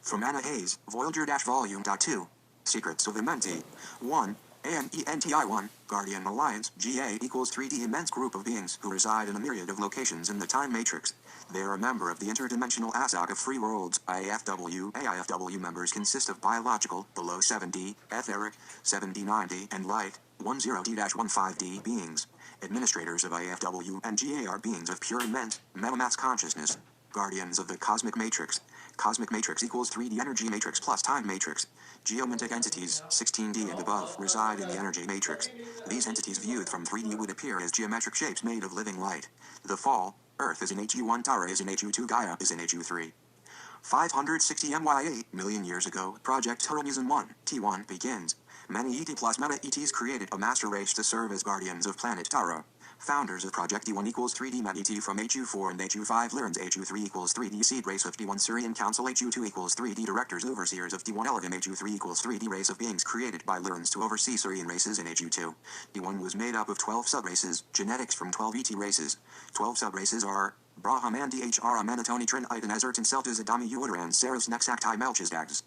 From Anna Hayes, Voyager-Volume 2. Secrets of Amenti. 1. Amenti 1, Guardian Alliance, GA equals 3D immense group of beings who reside in a myriad of locations in the time matrix. They are a member of the interdimensional ASOC of free worlds, IFW. AIFW members consist of biological, below 7D, etheric, 7D90, and light, 10D-15D beings. Administrators of IFW and GA are beings of pure immense, metamass consciousness. Guardians of the Cosmic Matrix. Cosmic Matrix equals 3D energy matrix plus time matrix. Geomantic entities, 16D and above, reside in the energy matrix. These entities viewed from 3D would appear as geometric shapes made of living light. The fall, Earth is in HU1, Tara is in HU2, Gaia is in HU3. 560 MY8 million years ago, Project Horizon 1, T1 begins. Many ET plus meta ETs created a master race to serve as guardians of planet Tara. Founders of Project D1 equals 3D Met ET from HU4 and HU5 learns HU3 equals 3D seed race of D1 Syrian Council HU2 equals 3D directors overseers of D1 Elohim HU3 equals 3D race of beings created by learns to oversee Syrian races in HU2. D1 was made up of 12 subraces, genetics from 12 ET races. 12 subraces are Brahmandi HR Amenatoni Trin Itan Ezert and Celtas Adami Uteran Saras Nexacti Melchizdags.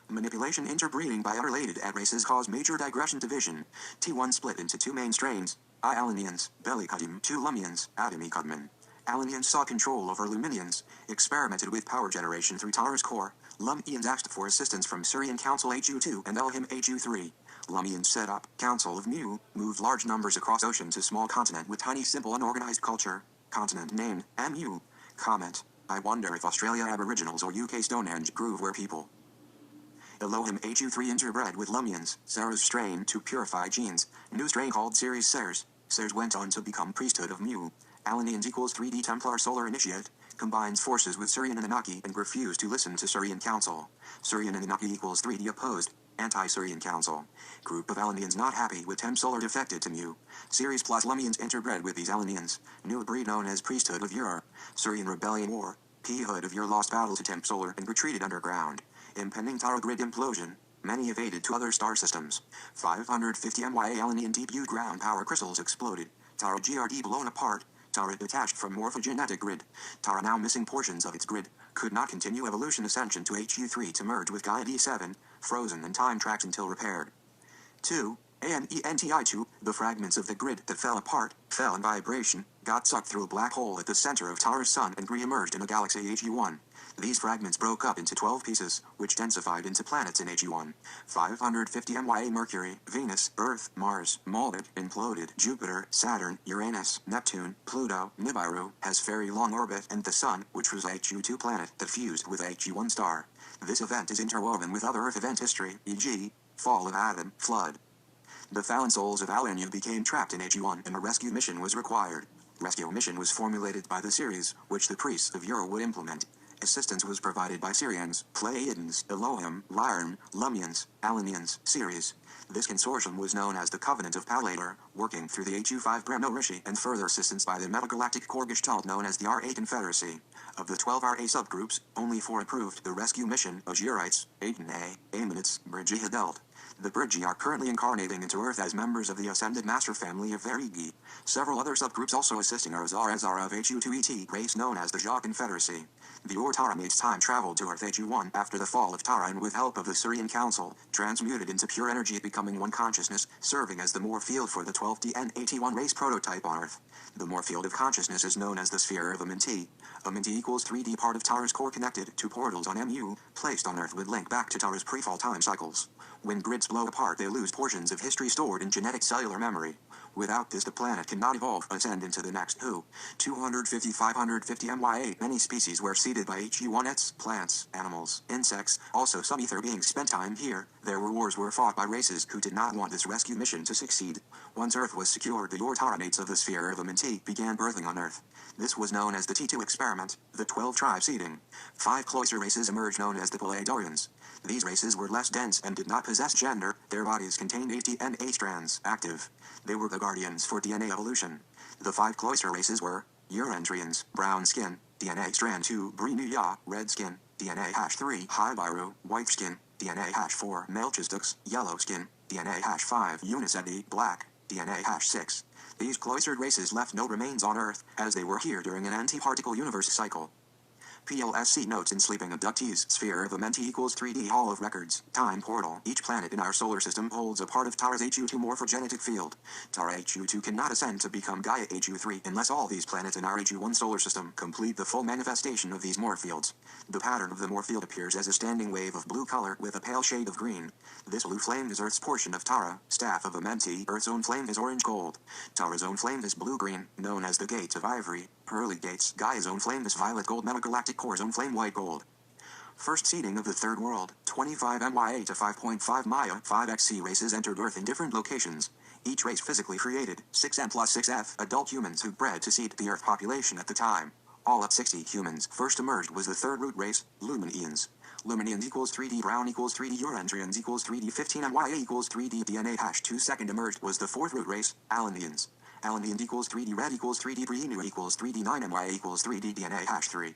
Manipulation interbreeding by unrelated races cause major digression division. T1 split into two main strains. I-Alanians, Belikudim, 2 Lumians, Adami Kudman. Alanians saw control over Luminians, experimented with power generation through Tara's core. Lumians asked for assistance from Syrian Council HU2 and Elohim HU3. Lumians set up Council of Mu, moved large numbers across ocean to small continent with tiny simple unorganized culture. Continent named Mu. Comment. I wonder if Australia Aboriginals or UK Stonehenge Groove were people. Elohim HU3 interbred with Lumians, Sarah's strain to purify genes. New strain called Series Sers. Sers went on to become priesthood of Mu. Alanians equals 3D Templar Solar Initiate. Combines forces with Syrian Anunnaki and refused to listen to Syrian Council. Syrian Anunnaki equals 3D opposed. Anti-Syrian Council. Group of Alanians not happy with Tem Solar defected to Mu. Series plus Lumians interbred with these Alanians. New breed known as priesthood of Ur. Syrian Rebellion War. P-hood of Ur lost battle to Temp Solar and retreated underground. Impending Tara grid implosion. Many evaded to other star systems. 550 MYA Alanian deep U ground power crystals exploded. Tara GRD blown apart. Tara detached from morphogenetic grid. Tara now missing portions of its grid. Could not continue evolution ascension to HU3 to merge with Gaia D7. Frozen and time tracked until repaired. 2. AMENTI2, the fragments of the grid that fell apart, fell in vibration, got sucked through a black hole at the center of Tara's sun and re-emerged in a galaxy HU1. These fragments broke up into 12 pieces, which densified into planets in HU1. 550 MYA Mercury, Venus, Earth, Mars, Maldek, imploded. Jupiter, Saturn, Uranus, Neptune, Pluto, Nibiru, has very long orbit, and the Sun, which was a HU2 planet that fused with a HU1 star. This event is interwoven with other Earth event history, e.g., fall of Adam, flood. The fallen souls of Alania became trapped in HU1 and a rescue mission was required. Rescue mission was formulated by the series, which the priests of Ur would implement. Assistance was provided by Syrians, Pleiadians, Elohim, Lyran, Lumians, Alanians, series. This consortium was known as the Covenant of Palator, working through the HU5 Brahmo Rishi and further assistance by the metagalactic core Gestalt known as the RA Confederacy. Of the 12 RA subgroups, only 4 approved the rescue mission of Urites, Aiden A, Amenites, Brigi Hadelt. The Brigi are currently incarnating into Earth as members of the Ascended Master family of Verigi. Several other subgroups also assisting are Azar of HU2ET, race known as the Ja Confederacy. The Tara mates time traveled to Earth HU1 after the fall of Tara and with help of the Syrian Council, transmuted into pure energy becoming one consciousness, serving as the Moore field for the 12D and 81 race prototype on Earth. The Moore field of consciousness is known as the sphere of Amenti. Amenti equals 3D part of Tara's core connected to portals on Mu, placed on Earth would link back to Tara's pre-fall time cycles. When grids blow apart they lose portions of history stored in genetic cellular memory. Without this the planet cannot evolve, ascend into the next Who. 250-550 MYA. Many species were seeded by HU1ets, plants, animals, insects, also some ether beings spent time here. Their wars were fought by races who did not want this rescue mission to succeed. Once Earth was secured the Tara mates of the sphere of Amenti began birthing on Earth. This was known as the T2 experiment, the 12 tribe seeding. 5 cloister races emerged known as the Pleiadians. These races were less dense and did not possess gender, their bodies contained 80 DNA strands, active. They were the guardians for DNA evolution. The 5 cloister races were Urantrians, brown skin, DNA strand 2, Brinuya, red skin, DNA hash 3, Hybiru, white skin, DNA hash 4, Melchizedeks, yellow skin, DNA hash 5, Unisedi, black, DNA hash 6. These cloistered races left no remains on Earth, as they were here during an anti-particle universe cycle. PLSC notes in Sleeping Abductees, Sphere of Amenti equals 3D Hall of Records, Time Portal. Each planet in our solar system holds a part of Tara's HU2 morphogenetic field. Tara HU2 cannot ascend to become Gaia HU3 unless all these planets in our HU1 solar system complete the full manifestation of these morph fields. The pattern of the morph field appears as a standing wave of blue color with a pale shade of green. This blue flame is Earth's portion of Tara, Staff of Amenti. Earth's own flame is orange-gold. Tara's own flame is blue-green, known as the Gates of Ivory, Pearly Gates. Gaia's own flame is violet-gold. Metagalactic Core's own flame white-gold. First seeding of the Third World, 25 MYA to 5.5 Maya. 5XC races entered Earth in different locations. Each race physically created 6M plus 6F adult humans who bred to seed the Earth population at the time. All at 60 humans. First emerged was the third root race, Luminians. Luminians equals 3D Brown equals 3D Urantrians equals 3D 15 MYA equals 3D DNA #2. Second emerged was the fourth root race, Alanians. Alanians equals 3D Red equals 3D Brienu equals 3D 9 MYA equals 3D DNA #3.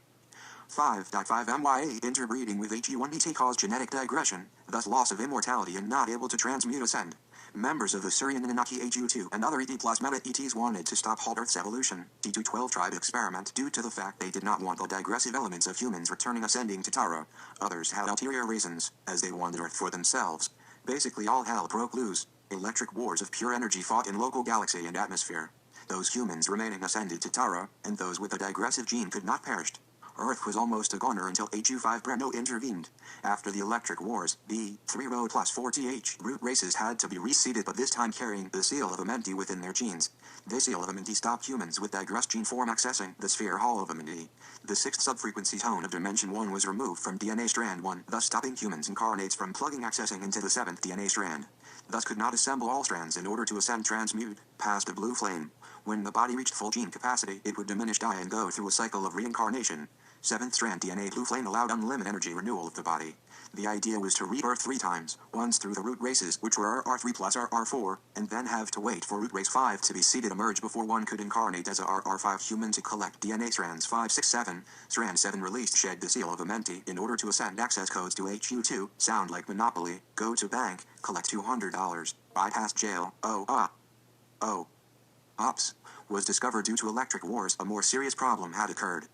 5.5 MYA interbreeding with HE1DT caused genetic digression, thus loss of immortality and not able to transmute ascend. Members of the Syrian Anunnaki HU2 and other ET plus meta ETs wanted to stop halt Earth's evolution, T212 tribe experiment, due to the fact they did not want the digressive elements of humans returning ascending to Tara. Others had ulterior reasons, as they wanted Earth for themselves. Basically all hell broke loose. Electric wars of pure energy fought in local galaxy and atmosphere. Those humans remaining ascended to Tara, and those with the digressive gene could not perish. Earth was almost a goner until HU5 Breno intervened. After the electric wars, the 3-row plus 4th root races had to be reseeded, but this time carrying the seal of Amenti within their genes. The seal of Amenti stopped humans with digressed gene form accessing the sphere hall of Amenti. The sixth subfrequency tone of Dimension 1 was removed from DNA strand 1, thus stopping humans incarnates from plugging accessing into the seventh DNA strand. Thus could not assemble all strands in order to ascend transmute past the blue flame. When the body reached full gene capacity, it would diminish, die, and go through a cycle of reincarnation. Seventh strand DNA blue flame allowed unlimited energy renewal of the body. The idea was to rebirth 3 times, once through the root races, which were RR3 plus RR4, and then have to wait for root race 5 to be seeded emerge before one could incarnate as a RR5 human to collect DNA strands 5, 6, 7. Strand 7 released shed the seal of Amenti in order to ascend access codes to HU2, sound like Monopoly, go to bank, collect $200, bypass jail, Ops. Was discovered due to electric wars. A more serious problem had occurred.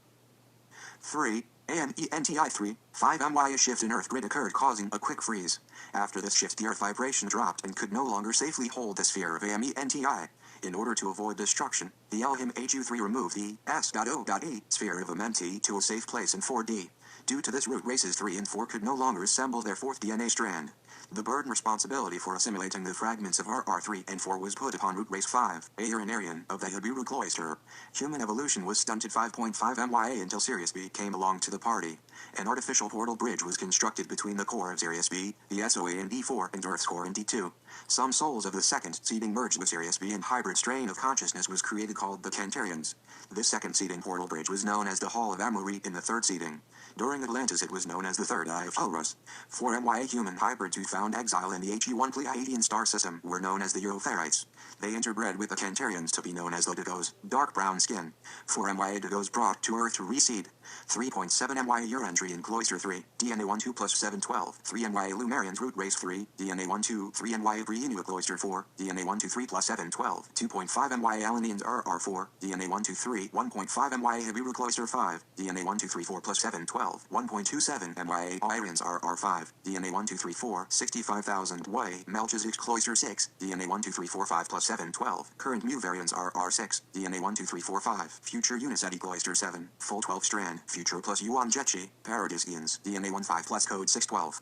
3. Amenti 3, 5 MY shift in Earth grid occurred, causing a quick freeze. After this shift, the Earth vibration dropped and could no longer safely hold the sphere of Amenti. In order to avoid destruction, the Elhim HU3 removed the S.O.A sphere of Amenti to a safe place in 4D. Due to this, root races 3 and 4 could no longer assemble their fourth DNA strand. The burden responsibility for assimilating the fragments of RR3 and 4 was put upon root race 5, a urinarian of the Habiru cloister. Human evolution was stunted 5.5 MYA until Sirius B came along to the party. An artificial portal bridge was constructed between the core of Sirius B, the SOA in D4, and Earth's core in D2. Some souls of the second seeding merged with Sirius B, and hybrid strain of consciousness was created called the Cantarians. This second seeding portal bridge was known as the Hall of Amuri in the third seeding. During Atlantis it was known as the Third Eye of Horus. 4 MYA human hybrids who found exile in the HE1 Pleiadian star system were known as the Eurotherites. They interbred with the Cantarians to be known as the Dagos, dark brown skin. 4 MYA Dagos brought to Earth to reseed. 3.7 MYA Urantrian Cloister 3, DNA 12 plus 712. 3 MYA Lumerians Root Race 3, DNA 12. 3 MYA Brienua Cloister 4, DNA 123 plus 712. 2.5 MYA Alanians RR4, DNA 123. 1.5 MYA Habiru Cloister 5, DNA 1234 plus 712. 1.27 MYA Irians RR5, DNA 1234. 65,000 way Melchizedek Cloister 6, DNA 12345 plus 712. Current mu variants RR6, DNA 12345. Future Uniseti Cloister 7, full 12 strand. Future plus Yuan Jetchi, Paradisians, DNA 15 plus code 612.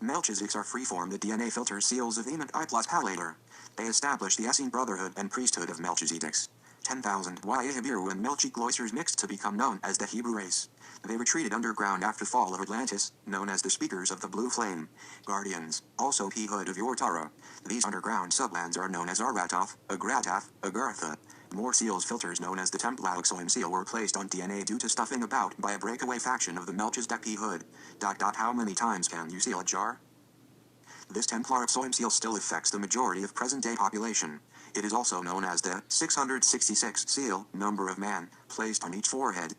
Melchizedeks are freeform. The DNA filter seals of Amenti plus Palator. They established the Essene Brotherhood and priesthood of Melchizedeks. 10,000 Habiru and Melchi cloisters mixed to become known as the Hebrew race. They retreated underground after fall of Atlantis, known as the Speakers of the Blue Flame. Guardians, also P-hood of Yortara. These underground sublands are known as Aratoth, Agratoth, Agartha. More seals filters known as the Templar seal were placed on DNA due to stuffing about by a breakaway faction of the Melchizedek P-hood. How many times can you seal a jar? This Templar seal still affects the majority of present-day population. It is also known as the 666 seal, number of man, placed on each forehead.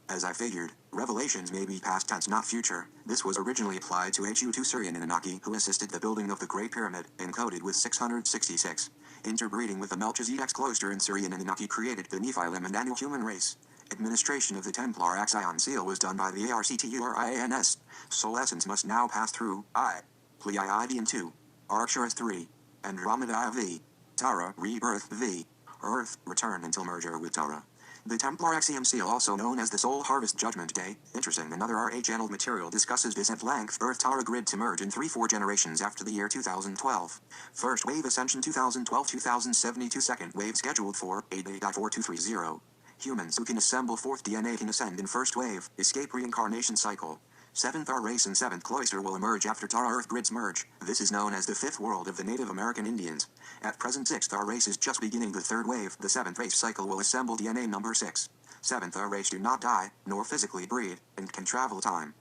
As I figured, revelations may be past tense, not future. This was originally applied to HU2 Syrian Anunnaki who assisted the building of the Great Pyramid, encoded with 666. Interbreeding with the Melchizedek's cloister and Syrian Anunnaki created the Nephilim and Anu human race. Administration of the Templar Axion seal was done by the ARCTURIANS. Soul essence must now pass through I. Pleiadian 2. Arcturus 3. Andromeda V. Tara, rebirth V. Earth, return until merger with Tara. The Templar Axiom seal, also known as the Soul Harvest Judgment Day, interesting another RA-channeled material, discusses this at length. Earth-Tara grid to merge in 3-4 generations after the year 2012. First wave ascension 2012-2072. Second wave scheduled for 8-4230. Humans who can assemble fourth DNA can ascend in first wave, escape reincarnation cycle. Seventh R race and seventh cloister will emerge after Tara Earth grids merge. This is known as the fifth world of the Native American Indians. At present, sixth R race is just beginning the third wave. The seventh race cycle will assemble DNA number 6. Seventh R race do not die, nor physically breed, and can travel time.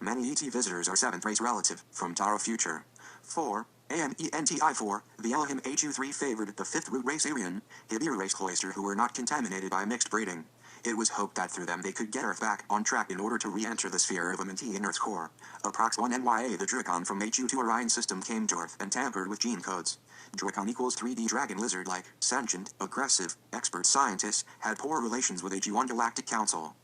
Many ET visitors are seventh race relative, from Tara future. 4. Amenti 4, the Elohim HU3 favored the fifth root race Aryan, Hibir race cloister who were not contaminated by mixed breeding. It was hoped that through them they could get Earth back on track in order to re-enter the sphere of Amenti in Earth's core. Approx 1 NYA, the Dracon from HU2 Orion system came to Earth and tampered with gene codes. Dracon equals 3D dragon lizard-like, sentient, aggressive, expert scientists, had poor relations with HU1 Galactic Council.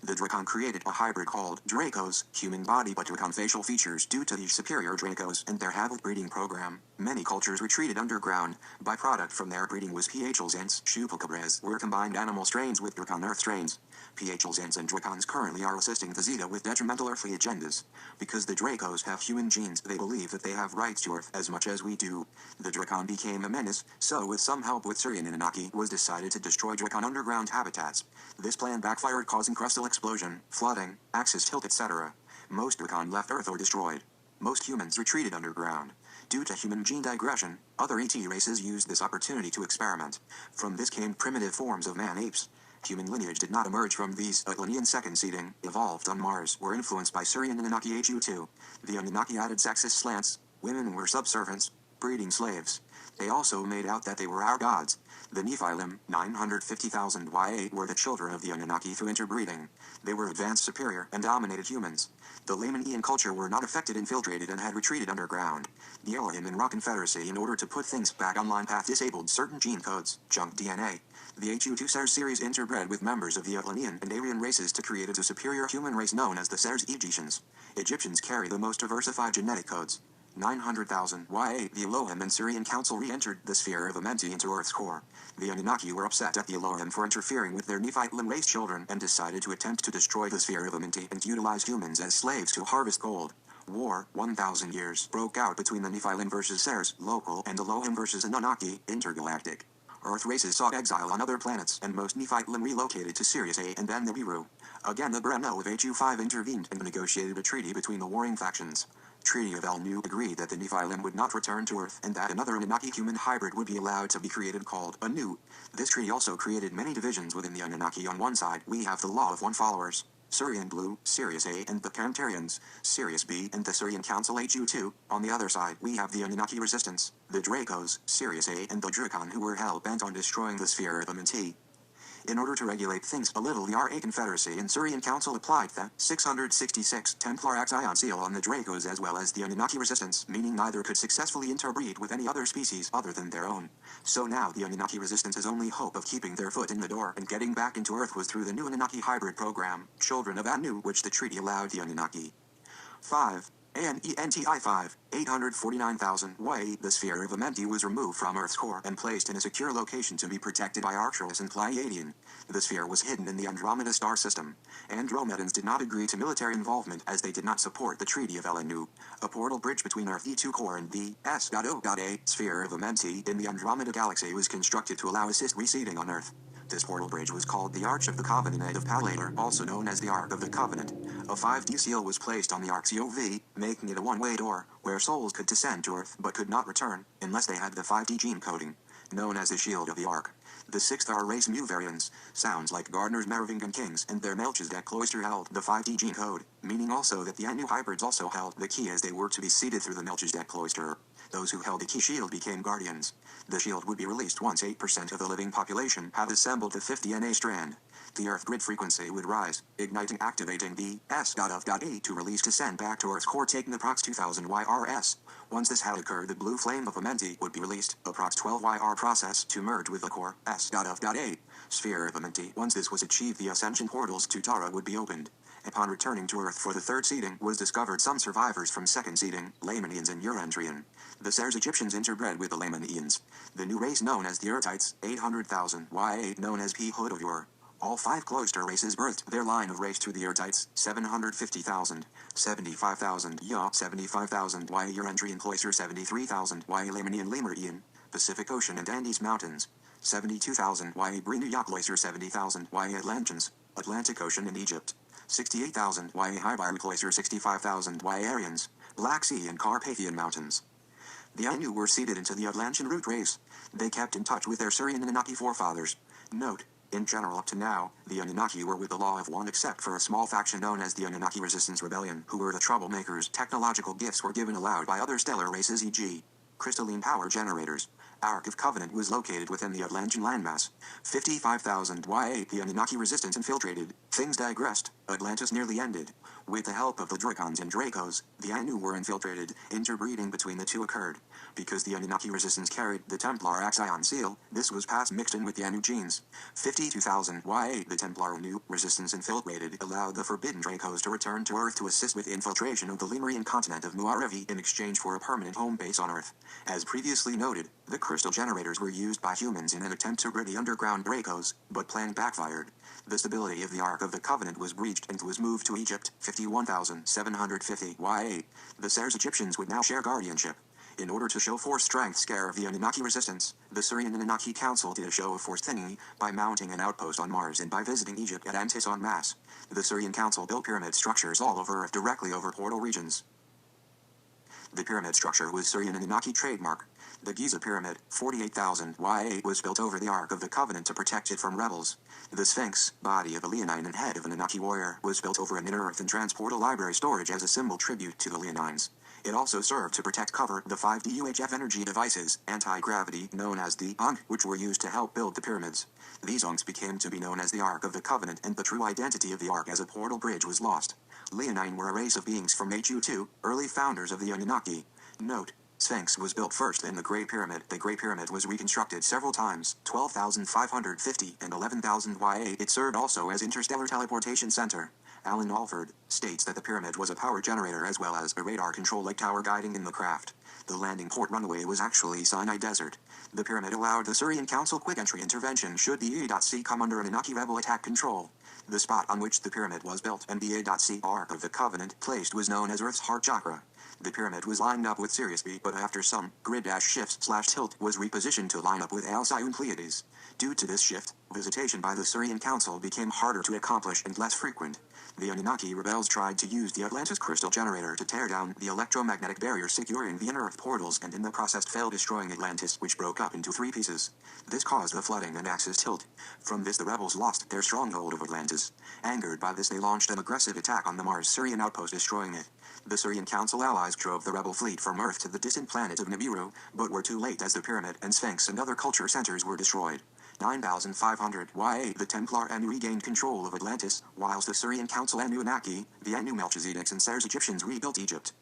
The Dracon created a hybrid called Dracos, human body but Dracon facial features due to the superior Dracos and their Havoc breeding program. Many cultures retreated underground. Byproduct from their breeding was PHLs and Chupacabras were combined animal strains with Dracon Earth strains. PHLs and Dracons currently are assisting the Zeta with detrimental earthly agendas. Because the Dracos have human genes, they believe that they have rights to Earth as much as we do. The Dracon became a menace, so with some help with Syrian Anunnaki was decided to destroy Dracon underground habitats. This plan backfired, causing crustal explosion, flooding, axis tilt, etc. Most Dracon left Earth or destroyed. Most humans retreated underground. Due to human gene digression, other ET races used this opportunity to experiment. From this came primitive forms of man-apes. Human lineage did not emerge from these. Atlantean second seeding, evolved on Mars, were influenced by Syrian Anunnaki HU2. The Anunnaki added sexist slants. Women were subservients, breeding slaves. They also made out that they were our gods. The Nephilim, 950,000 YA, were the children of the Anunnaki through interbreeding. They were advanced, superior, and dominated humans. The Lamanian culture were not affected, infiltrated, and had retreated underground. The Elohim and Ra Confederacy, in order to put things back online path, disabled certain gene codes, junk DNA. The HU2 Sers series interbred with members of the Atlantean and Aryan races to create a superior human race known as the Sers Egyptians. Egyptians carry the most diversified genetic codes. 900,000 YA. The Elohim and Syrian Council re-entered the sphere of Amenti into Earth's core. The Anunnaki were upset at the Elohim for interfering with their Nephilim race children and decided to attempt to destroy the sphere of Amenti and utilize humans as slaves to harvest gold. War, 1,000 years, broke out between the Nephilim versus Sers, local, and Elohim versus Anunnaki, intergalactic. Earth races sought exile on other planets, and most Nephilim relocated to Sirius A and then the Nibiru. Again, the Brahmo of HU5 intervened and negotiated a treaty between the warring factions. Treaty of El-Nu agreed that the Nephilim would not return to Earth and that another Anunnaki human hybrid would be allowed to be created called Anu. This treaty also created many divisions within the Anunnaki. On one side, we have the Law of One followers, Syrian Blue, Sirius A, and the Kantarians, Sirius B, and the Syrian Council HU2. On the other side, we have the Anunnaki Resistance, the Dracos, Sirius A, and the Dracon, who were hell-bent on destroying the sphere of Amenti. In order to regulate things a little, the RA Confederacy and Syrian Council applied the 666 Templar Axion seal on the Dracos as well as the Anunnaki Resistance, meaning neither could successfully interbreed with any other species other than their own. So now the Anunnaki Resistance's only hope of keeping their foot in the door and getting back into Earth was through the new Anunnaki hybrid program, Children of Anu, which the treaty allowed the Anunnaki. 5. Amenti 5, 849,000 YA. The sphere of Amenti was removed from Earth's core and placed in a secure location to be protected by Arcturus and Pleiadian. The sphere was hidden in the Andromeda star system. Andromedans did not agree to military involvement as they did not support the Treaty of El-Nu. A portal bridge between Earth E2 core and the S.O.A sphere of Amenti in the Andromeda galaxy was constructed to allow assist reseeding on Earth. This portal bridge was called the Arch of the Covenant of Palator, also known as the Ark of the Covenant. A 5D seal was placed on the Ark's UV, making it a one-way door, where souls could descend to Earth but could not return, unless they had the 5D gene coding, known as the Shield of the Ark. The 6th R race Mu variants, sounds like Gardner's Merovingian kings and their Melchizedek cloister held the 5D gene code, meaning also that the Anu hybrids also held the key as they were to be seeded through the Melchizedek cloister. Those who held the key shield became guardians. The shield would be released once 8% of the living population had assembled the 5th DNA strand. The Earth grid frequency would rise, activating the S.A to release descent back to Earth's core, taking approx 2000 YRS. Once this had occurred, the blue flame of Amenti would be released, approx 12YR process to merge with the core S.F.A sphere of Amenti. Once this was achieved, the ascension portals to Tara would be opened. Upon returning to Earth for the third seeding, was discovered some survivors from second seeding, Lamanians and Urantrian. The Sers Egyptians interbred with the Lamanians. The new race known as the Urtites, 800,000, Y8 known as P. Hood of Ur. All 5 cloister races birthed their line of race through the Urtites, 750,000, 75,000, Ya, 75,000, Y Urantrian cloister 73,000, Y Lamanian Lemurian, Pacific Ocean and Andes Mountains, 72,000, Y Brinu Ya cloister 70,000, Y Atlanteans, Atlantic Ocean in Egypt. 68,000, Y Hybiru cloister 65,000, Y Aryans, Black Sea and Carpathian Mountains. The Ainu were seeded into the Atlantean root race. They kept in touch with their Surian Anunnaki forefathers. Note, in general up to now, the Anunnaki were with the law of one except for a small faction known as the Anunnaki Resistance Rebellion, who were the troublemakers. Technological gifts were given aloud by other stellar races, e.g. crystalline power generators. Ark of Covenant was located within the Atlantean landmass. 55,000 Y8 the Anunnaki resistance infiltrated. Things digressed. Atlantis nearly ended. With the help of the Dracons and Dracos, the Anu were infiltrated. Interbreeding between the two occurred. Because the Anunnaki resistance carried the Templar Axion seal, this was past mixed in with the Anu genes. 52,000 Y8 the Templar Anu resistance infiltrated allowed the forbidden Dracos to return to Earth to assist with infiltration of the Lemurian continent of Muarevi in exchange for a permanent home base on Earth. As previously noted, the crystal generators were used by humans in an attempt to rid the underground Dracos, but plan backfired. The stability of the Ark of the Covenant was breached and was moved to Egypt, 51,750 Y8. The Sers Egyptians would now share guardianship. In order to show force strength scare of the Anunnaki resistance, the Surian Anunnaki Council did a show of force thingy by mounting an outpost on Mars and by visiting Egypt at Antis en masse. The Surian Council built pyramid structures all over Earth directly over portal regions. The pyramid structure was Surian Anunnaki trademark. The Giza Pyramid, 48,000 Y8 was built over the Ark of the Covenant to protect it from rebels. The Sphinx, body of a Leonine and head of an Anunnaki warrior, was built over an inner Earth and transportal library storage as a symbol tribute to the Leonines. It also served to protect cover the 5 DUHF energy devices, anti-gravity, known as the Ankh, which were used to help build the pyramids. These Ankhs became to be known as the Ark of the Covenant, and the true identity of the Ark as a portal bridge was lost. Leonine were a race of beings from HU2, early founders of the Anunnaki. Note, Sphinx was built first in the Great Pyramid. The Great Pyramid was reconstructed several times, 12,550 and 11,000 Y8. It served also as interstellar teleportation center. Alan Alford states that the pyramid was a power generator as well as a radar control lake tower guiding in the craft. The landing port runway was actually Sinai Desert. The pyramid allowed the Surian Council quick entry intervention should the E.C come under Anunnaki rebel attack control. The spot on which the pyramid was built and the A.C Ark of the Covenant placed was known as Earth's heart chakra. The pyramid was lined up with Sirius B, but after some grid-shifts/tilt was repositioned to line up with Alcyon Pleiades. Due to this shift, visitation by the Surian Council became harder to accomplish and less frequent. The Anunnaki rebels tried to use the Atlantis crystal generator to tear down the electromagnetic barrier securing the inner Earth portals and in the process failed destroying Atlantis, which broke up into 3 pieces. This caused the flooding and axis tilt. From this the rebels lost their stronghold of Atlantis. Angered by this they launched an aggressive attack on the Mars Surian outpost destroying it. The Surian Council allies drove the rebel fleet from Earth to the distant planet of Nibiru, but were too late as the pyramid and Sphinx and other culture centers were destroyed. 9,500 Y8 the Templar Anu regained control of Atlantis, whilst the Surian Council Anunnaki, the Anu Melchizedeks and Sers Egyptians rebuilt Egypt.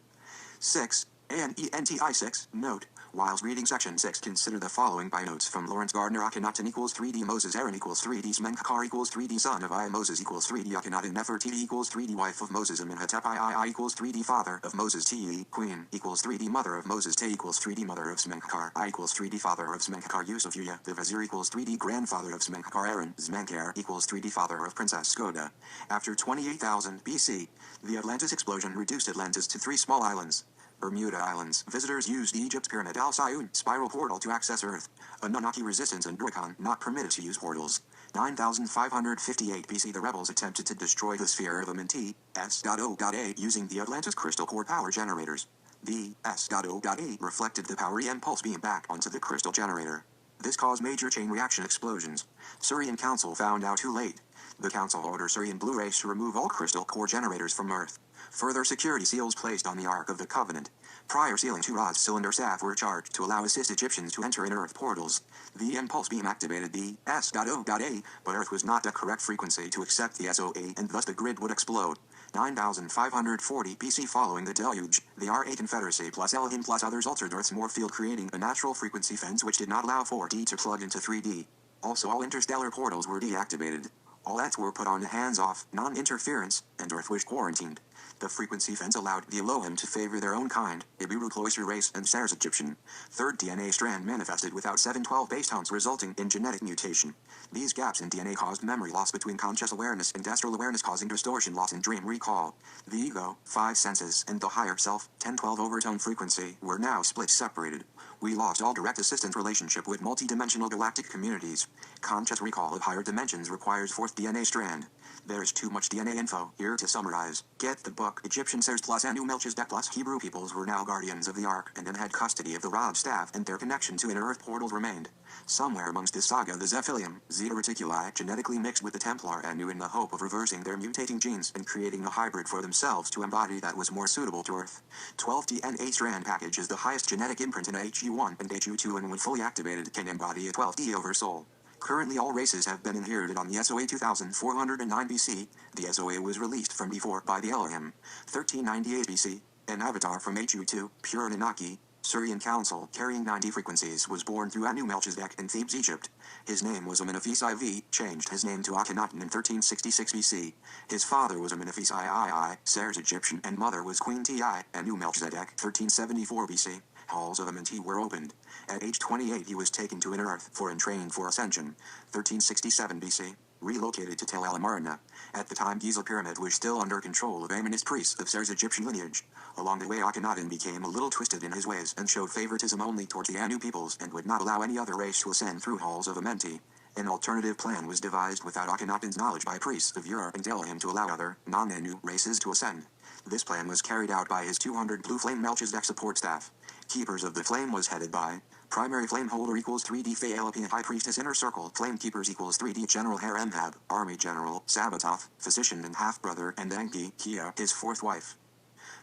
6. Amenti 6, note, whilst reading section 6 consider the following by notes from Lawrence Gardner Akhenaten equals 3D Moses Aaron equals 3D Smenkhkar equals 3D son of I Moses equals 3D Akhenaten Nefertiti equals 3D wife of Moses Amenhotep I equals 3D father of Moses Te queen equals 3D mother of Moses Te equals 3D mother of Smenkhkar I equals 3D father of Smenkhkar Yusuf Yuya the vizier equals 3D grandfather of Smenkhkar Aaron Zmenkar equals 3D father of Princess Skoda. After 28,000 BC, the Atlantis explosion reduced Atlantis to 3 small islands. Bermuda Islands. Visitors used Egypt's Pyramid Al-Sayun spiral portal to access Earth. Anunnaki resistance and Dracon not permitted to use portals. 9,558 BC the rebels attempted to destroy the sphere of Amenti, S.O.A using the Atlantis crystal core power generators. The S.O.A reflected the power EM pulse beam back onto the crystal generator. This caused major chain reaction explosions. Surian Council found out too late. The Council ordered Surian Blue Race to remove all crystal core generators from Earth. Further security seals placed on the Ark of the Covenant. Prior sealing 2 rods cylinder staff were charged to allow assist Egyptians to enter in Earth portals. The impulse beam activated the S.O.A, but Earth was not the correct frequency to accept the SOA, and thus the grid would explode. 9540 BC. Following the deluge, the RA Confederacy plus Elohim plus others altered Earth's Moore field, creating a natural frequency fence which did not allow 4D to plug into 3D. Also, all interstellar portals were deactivated. All acts were put on hands-off, non-interference, and Earth was quarantined. The frequency fence allowed the Elohim to favor their own kind, Ibiru Cloister race and Sars Egyptian. Third DNA strand manifested without 712 base counts, resulting in genetic mutation. These gaps in DNA caused memory loss between conscious awareness and astral awareness, causing distortion loss in dream recall. The ego, 5 senses, and the higher self, 1012 overtone frequency, were now separated. We lost all direct assistance relationship with multidimensional galactic communities. Conscious recall of higher dimensions requires 4th DNA strand. There's too much DNA info here to summarize. Get the book. Egyptian Sars plus Anu Melchizedek plus Hebrew peoples were now guardians of the Ark and then had custody of the Rod staff, and their connection to inner Earth portals remained. Somewhere amongst this saga, the Zephilium, Zeta Reticuli, genetically mixed with the Templar Anu in the hope of reversing their mutating genes and creating a hybrid for themselves to embody that was more suitable to Earth. 12 DNA strand package is the highest genetic imprint in HU1 and HU2, and when fully activated can embody a 12D over soul. Currently all races have been inherited on the SOA 2409 BC. The SOA was released from before by the Elohim. 1398 BC, an avatar from HU2, pure Anunnaki, Syrian Council, carrying 90 frequencies, was born through Anu Melchizedek in Thebes, Egypt. His name was Amenephis IV, changed his name to Akhenaten in 1366 BC. His father was Amenephis III, Sars Egyptian, and mother was Queen Ti, Anu Melchizedek, 1374 BC. Halls of Amenti were opened. At age 28 he was taken to inner Earth and trained for ascension. 1367 BC. Relocated to Tel El Amarna. At the time Giza Pyramid was still under control of Amonist priests of Sars Egyptian lineage. Along the way Akhenaten became a little twisted in his ways and showed favoritism only towards the Anu peoples and would not allow any other race to ascend through Halls of Amenti. An alternative plan was devised without Akhenaten's knowledge by priests of Ur and Elohim to allow other, non-Anu, races to ascend. This plan was carried out by his 200 Blue Flame Melchizedek support staff. Keepers of the Flame was headed by Primary Flame Holder equals 3D Phaelopia High Priestess Inner Circle. Flame Keepers equals 3D General Haremhab, Army General, Sabbatoth, Physician and Half-Brother, and Enki, Kia, his 4th wife.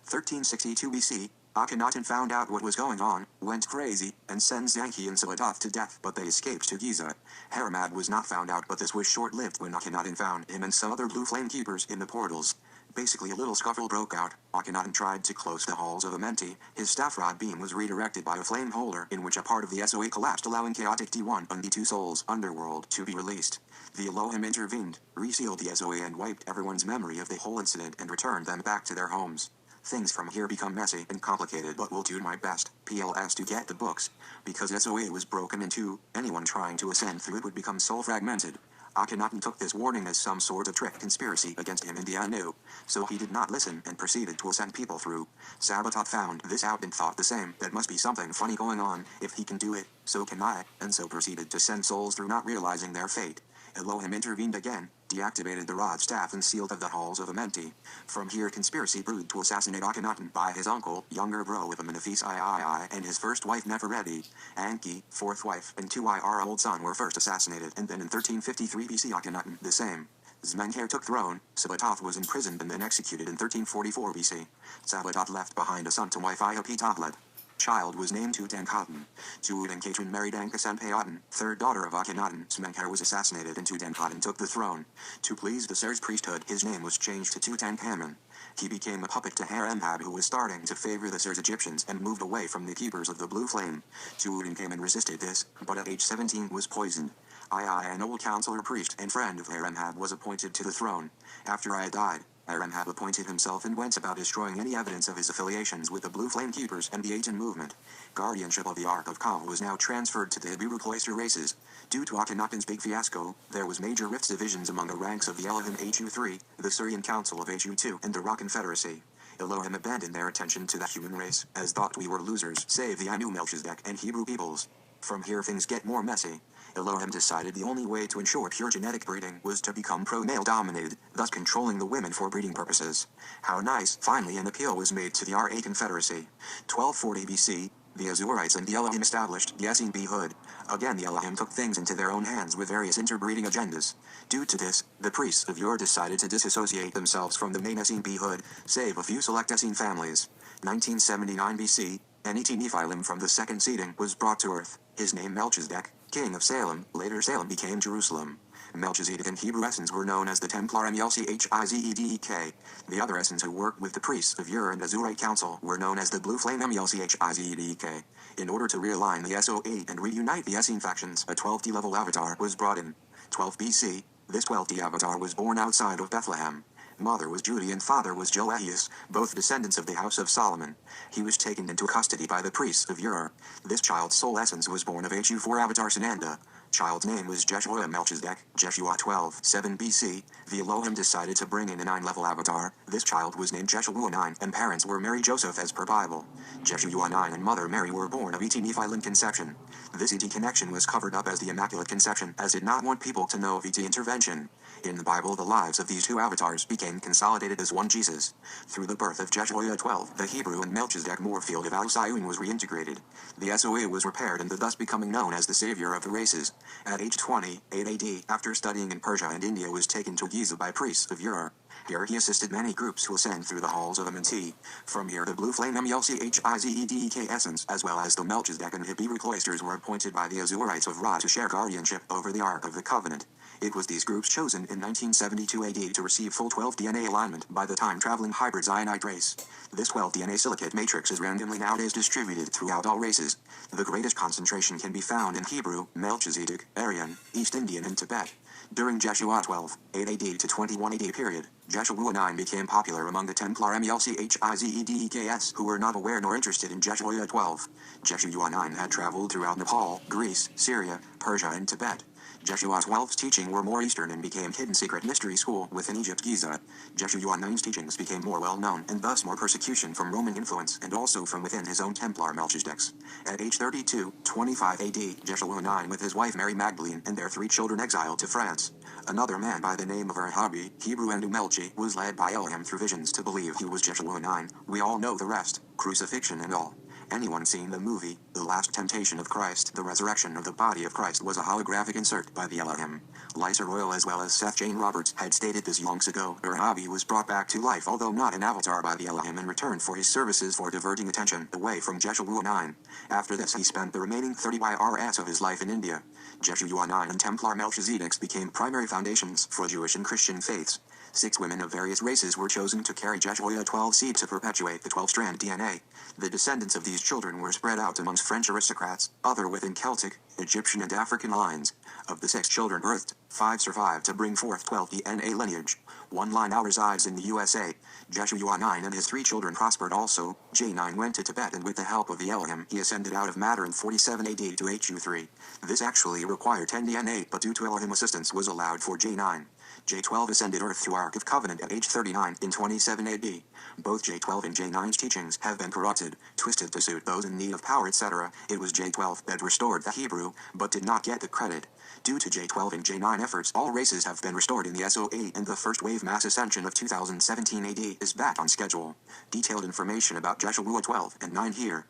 1362 BC, Akhenaten found out what was going on, went crazy, and sends Enki and Sabbatoth to death, but they escaped to Giza. Haremhab was not found out, but this was short-lived when Akhenaten found him and some other Blue Flame Keepers in the portals. Basically a little scuffle broke out. Akhenaten tried to close the Halls of Amenti. His staff rod beam was redirected by a flame holder, in which a part of the SOA collapsed, allowing chaotic D1 and D2 souls, Underworld, to be released. The Elohim intervened, resealed the SOA and wiped everyone's memory of the whole incident and returned them back to their homes. Things from here become messy and complicated, but will do my best, PLS, to get the books. Because SOA was broken in two, anyone trying to ascend through it would become soul fragmented. Akhenaten took this warning as some sort of trick conspiracy against him and the Anu, so he did not listen and proceeded to ascend people through. Sabbatoth found this out and thought the same, that must be something funny going on. If he can do it, so can I, and so proceeded to send souls through, not realizing their fate. Elohim intervened again, deactivated the rod staff and sealed of the Halls of Amenti. From here conspiracy brewed to assassinate Akhenaten by his uncle, younger bro of Amenephis III, and his first wife Nefertiti. Enki, 4th wife, and 2Ir old son were first assassinated, and then in 1353 BC Akhenaten, the same. Zmenker took throne, Sabbatoth was imprisoned and then executed in 1344 BC. Sabbatoth left behind a son to wife Iopitohled. Child was named Tutankhaten. Tutankhaten married Ankhesenpeaten, 3rd daughter of Akhenaten. Zmenker was assassinated and Tutankhaten took the throne. To please the Sars priesthood, his name was changed to Tutankhamen. He became a puppet to Haremhab, who was starting to favor the Sars Egyptians and moved away from the keepers of the Blue Flame. Tutankhamen resisted this, but at age 17 was poisoned. An old counselor priest and friend of Haremhab, was appointed to the throne. After I died, Haremhab appointed himself and went about destroying any evidence of his affiliations with the Blue Flame Keepers and the Aten movement. Guardianship of the Ark of Ka was now transferred to the Ibiru Cloister races. Due to Akhenaten's big fiasco, there was major rifts divisions among the ranks of the Elohim HU3, the Syrian Council of HU2, and the Ra Confederacy. Elohim abandoned their attention to the human race, as thought we were losers, save the Anu Melchizedek and Hebrew peoples. From here things get more messy. Elohim decided the only way to ensure pure genetic breeding was to become pro-male dominated, thus controlling the women for breeding purposes. How nice! Finally an appeal was made to the RA Confederacy. 1240 BC, the Azurites and the Elohim established the Essene Behood. Again the Elohim took things into their own hands with various interbreeding agendas. Due to this, the priests of Ur decided to disassociate themselves from the main Essene Behood, save a few select Essene families. 1979 BC, Amenti Nephilim from the second seeding was brought to earth. His name Melchizedek, king of Salem. Later Salem became Jerusalem. Melchizedek in Hebrew Essens were known as the Templar Melchizedek. The other Essens who worked with the priests of Ur and Azurite Council were known as the Blue Flame Melchizedek. In order to realign the SOA and reunite the Essene factions, a 12D level avatar was brought in. 12 BC, this 12D avatar was born outside of Bethlehem. Mother was Judy and father was Joahias, both descendants of the House of Solomon. He was taken into custody by the priests of Ur. This child's soul essence was born of HU4 avatar Sananda. Child's name was Jeshua Melchizedek, Jeshua 12:7 BC. The Elohim decided to bring in a 9-level avatar. This child was named Jeshua 9, and parents were Mary Joseph as per Bible. Jeshua 9 and mother Mary were born of ET Nephilim conception. This ET connection was covered up as the Immaculate Conception, as did not want people to know of ET intervention. In the Bible, the lives of these two avatars became consolidated as one Jesus. Through the birth of Jeshua 12, the Hebrew and Melchizedek Moor field of Alexai was reintegrated. The SOA was repaired and thus becoming known as the savior of the races. At age 20, 8 AD, after studying in Persia and India, was taken to Giza by priests of Ur. Here he assisted many groups who ascend through the halls of Amenti. From here the Blue Flame Melchizedek Essence, as well as the Melchizedek and Hebrew cloisters were appointed by the Azurites of Ra to share guardianship over the Ark of the Covenant. It was these groups chosen in 1972 AD to receive full 12 DNA alignment by the time-traveling hybrid Zionite race. This 12 DNA silicate matrix is randomly nowadays distributed throughout all races. The greatest concentration can be found in Hebrew, Melchizedek, Aryan, East Indian and Tibet. During Jeshua 12, 8 AD to 21 AD period, Jeshua 9 became popular among the Templar Melchizedeks who were not aware nor interested in Jeshua 12. Jeshua 9 had traveled throughout Nepal, Greece, Syria, Persia and Tibet. Jeshua 12's teaching were more Eastern and became hidden secret mystery school within Egypt Giza. Jeshua 9's teachings became more well-known and thus more persecution from Roman influence and also from within his own Templar Melchizedeks. At age 32, 25 AD, Jeshua 9 with his wife Mary Magdalene and their 3 children exiled to France. Another man by the name of Rahabi, Hebrew and Umelchi, was led by Elohim through visions to believe he was Jeshua 9. We all know the rest, crucifixion and all. Anyone seen the movie, The Last Temptation of Christ, the resurrection of the body of Christ was a holographic insert by the Elohim. Lisa Royal as well as Seth Jane Roberts had stated this yonks ago. Rahabi was brought back to life although not an avatar by the Elohim in return for his services for diverting attention away from Jeshua 9. After this he spent the remaining 30 YRS of his life in India. Jeshua 9 and Templar Melchizedeks became primary foundations for Jewish and Christian faiths. 6 women of various races were chosen to carry Jeshua 12 seed to perpetuate the 12-strand DNA. The descendants of these children were spread out amongst French aristocrats, other within Celtic, Egyptian and African lines. Of the 6 children birthed, 5 survived to bring forth 12 DNA lineage. 1 line now resides in the USA. Jeshua 9 and his 3 children prospered also. J9 went to Tibet and with the help of the Elohim he ascended out of matter in 47 AD to HU3. This actually required 10 DNA but due to Elohim assistance was allowed for J9. J12 ascended Earth through Ark of Covenant at age 39 in 27 AD. Both J12 and J9's teachings have been corrupted, twisted to suit those in need of power etc. It was J12 that restored the Hebrew, but did not get the credit. Due to J12 and J9 efforts, all races have been restored in the SOA and the first wave mass ascension of 2017 AD is back on schedule. Detailed information about Jeshua 12 and 9 here.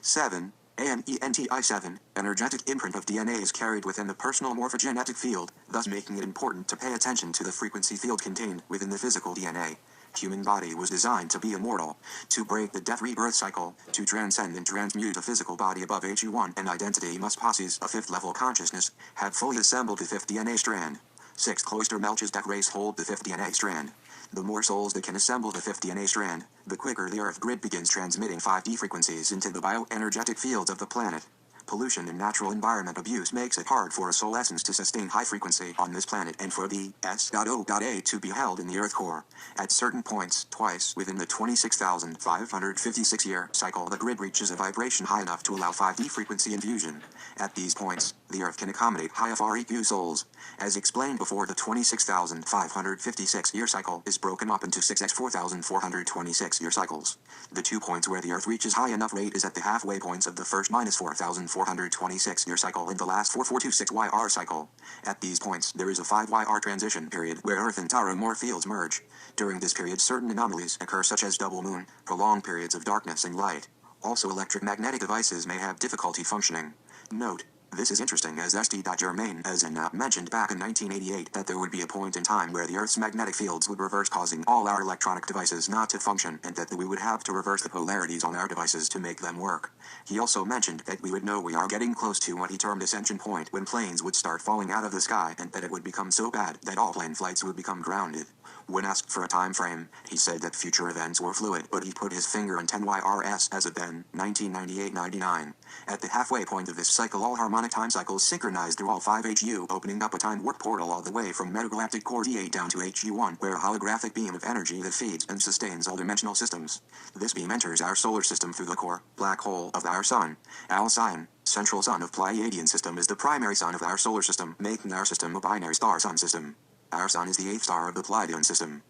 7. Amenti 7, energetic imprint of DNA is carried within the personal morphogenetic field, thus making it important to pay attention to the frequency field contained within the physical DNA. Human body was designed to be immortal, to break the death-rebirth cycle, to transcend and transmute a physical body above HU1 and identity must possess a 5th level consciousness, have fully assembled the 5th DNA strand. 6 cloister Melchizedek race hold the 5th DNA strand. The more souls that can assemble the 5th DNA strand, the quicker the Earth grid begins transmitting 5D frequencies into the bioenergetic fields of the planet. Pollution and natural environment abuse makes it hard for a soul essence to sustain high frequency on this planet and for the S.O.A to be held in the Earth core. At certain points, twice within the 26,556-year cycle, the grid reaches a vibration high enough to allow 5D frequency infusion. At these points, the Earth can accommodate high FREQ souls. As explained before, the 26,556-year cycle is broken up into 6x 4,426-year cycles. The 2 points where the Earth reaches high enough rate is at the halfway points of the first -4,426-year cycle and the last 4426YR cycle. At these points, there is a 5YR transition period where Earth and Tara Moor fields merge. During this period, certain anomalies occur such as double moon, prolonged periods of darkness and light. Also, electric magnetic devices may have difficulty functioning. Note: This is interesting as St. Germain as mentioned back in 1988 that there would be a point in time where the Earth's magnetic fields would reverse, causing all our electronic devices not to function, and that we would have to reverse the polarities on our devices to make them work. He also mentioned that we would know we are getting close to what he termed ascension point, when planes would start falling out of the sky, and that it would become so bad that all plane flights would become grounded. When asked for a time frame, he said that future events were fluid, but he put his finger on 10YRS as of then, 1998-99. At the halfway point of this cycle, all harmonic time cycles synchronized through all 5 HU, opening up a time warp portal all the way from metagalactic core D8 down to HU1, where a holographic beam of energy that feeds and sustains all dimensional systems. This beam enters our solar system through the core, black hole of our sun. Alexai, central sun of Pleiadian system, is the primary sun of our solar system, making our system a binary star-sun system. Our sun is the 8th star of the Pleiadian system.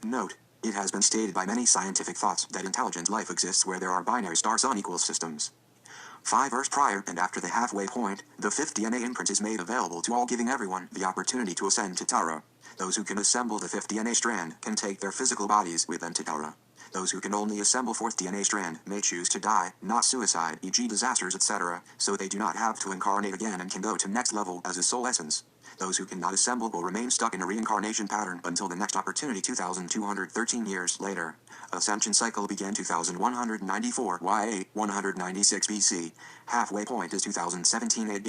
Note, it has been stated by many scientific thoughts that intelligent life exists where there are binary star-sun equals systems. 5 Earths prior and after the halfway point, the 5th DNA imprint is made available to all, giving everyone the opportunity to ascend to Tara. Those who can assemble the 5th DNA strand can take their physical bodies with them to Tara. Those who can only assemble 4th DNA strand may choose to die, not suicide, e.g. disasters, etc., so they do not have to incarnate again and can go to next level as a soul essence. Those who cannot assemble will remain stuck in a reincarnation pattern until the next opportunity 2,213 years later. Ascension cycle began 2194 YA 196 BC. Halfway point is 2017 AD.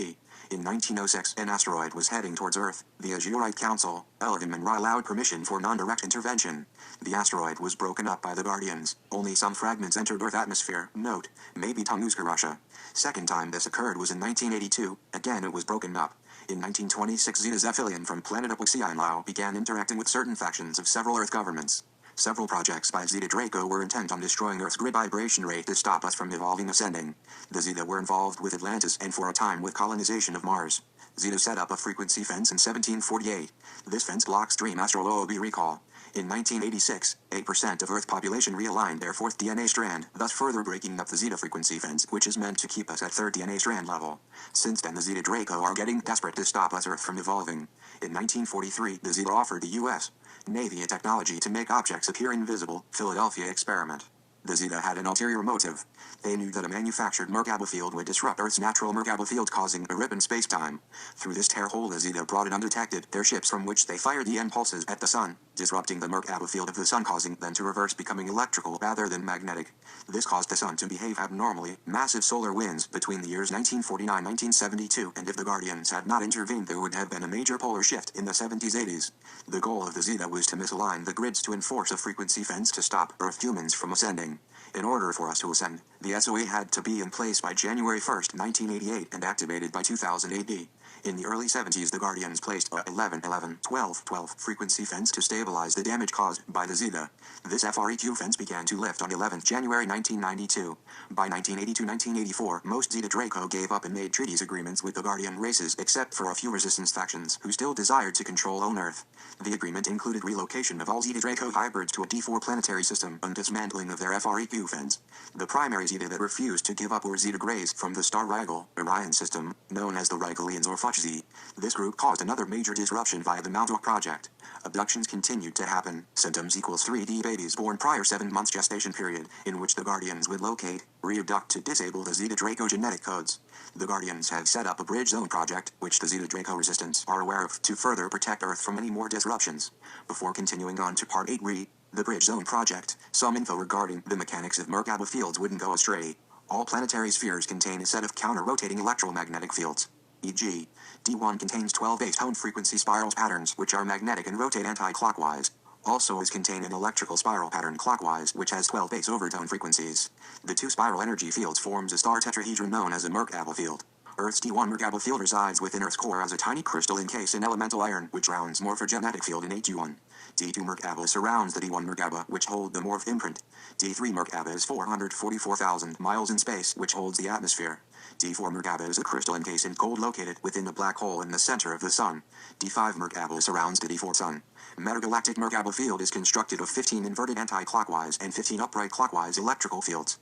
In 1906, an asteroid was heading towards Earth. The Azurite Council, Elohim and Ra allowed permission for non-direct intervention. The asteroid was broken up by the Guardians. Only some fragments entered Earth atmosphere. Note, maybe Tunguska, Russia. Second time this occurred was in 1982. Again it was broken up. In 1926, Zeta Zephilion from planet Alexai began interacting with certain factions of several Earth governments. Several projects by Zeta Draco were intent on destroying Earth's grid vibration rate to stop us from evolving ascending. The Zeta were involved with Atlantis and for a time with colonization of Mars. Zeta set up a frequency fence in 1748. This fence blocks dream astral OB recall. In 1986, 8% of Earth population realigned their 4th DNA strand, thus further breaking up the Zeta frequency fence, which is meant to keep us at 3rd DNA strand level. Since then the Zeta Draco are getting desperate to stop us Earth from evolving. In 1943, the Zeta offered the U.S. Navy a technology to make objects appear invisible, Philadelphia experiment. The Zeta had an ulterior motive. They knew that a manufactured Merkava Field would disrupt Earth's natural Merkava Field, causing a rip in space-time. Through this tear hole the Zeta brought in undetected their ships from which they fired EM pulses at the sun, disrupting the Merkava Field of the sun, causing them to reverse, becoming electrical rather than magnetic. This caused the sun to behave abnormally. Massive solar winds between the years 1949-1972, and if the Guardians had not intervened there would have been a major polar shift in the 70s-80s. The goal of the Zeta was to misalign the grids to enforce a frequency fence to stop Earth humans from ascending. In order for us to ascend, the SOE had to be in place by January 1, 1988 and activated by 2000 AD. In the early 70s the Guardians placed a 11-11-12-12 frequency fence to stabilize the damage caused by the Zeta. This FREQ fence began to lift on 11th January 1992. By 1982-1984, most Zeta Draco gave up and made treaties agreements with the Guardian races, except for a few resistance factions who still desired to control on Earth. The agreement included relocation of all Zeta Draco hybrids to a D4 planetary system and dismantling of their FREQ fence. The primary Zeta that refused to give up were Zeta Greys from the star Rigel, Orion system, known as the Rigelians or Fudge Z. This group caused another major disruption via the Mount project. Abductions continued to happen. Symptoms equals 3D babies born prior 7 months gestation period, in which the Guardians would locate, reabduct to disable the Zeta Draco genetic codes. The Guardians have set up a bridge zone project, which the Zeta Draco resistance are aware of, to further protect Earth from any more disruptions. Before continuing on to part 8, read the bridge zone project. Some info regarding the mechanics of Merkava fields wouldn't go astray. All planetary spheres contain a set of counter-rotating electromagnetic fields. E.g., D1 contains 12 base tone frequency spiral patterns which are magnetic and rotate anti-clockwise. Also is contained an electrical spiral pattern clockwise which has 12 base overtone frequencies. The two spiral energy fields forms a star tetrahedron known as a Merkava field. Earth's D1 Merkava field resides within Earth's core as a tiny crystal encased in elemental iron which rounds morphogenetic field in H1. D2 Merkava surrounds the D1 Merkava which hold the morph imprint. D3 Merkava is 444,000 miles in space which holds the atmosphere. D4 Merkava is a crystal encased in gold located within a black hole in the center of the sun. D5 Merkava surrounds the D4 sun. Metagalactic Merkava field is constructed of 15 inverted anti-clockwise and 15 upright clockwise electrical fields.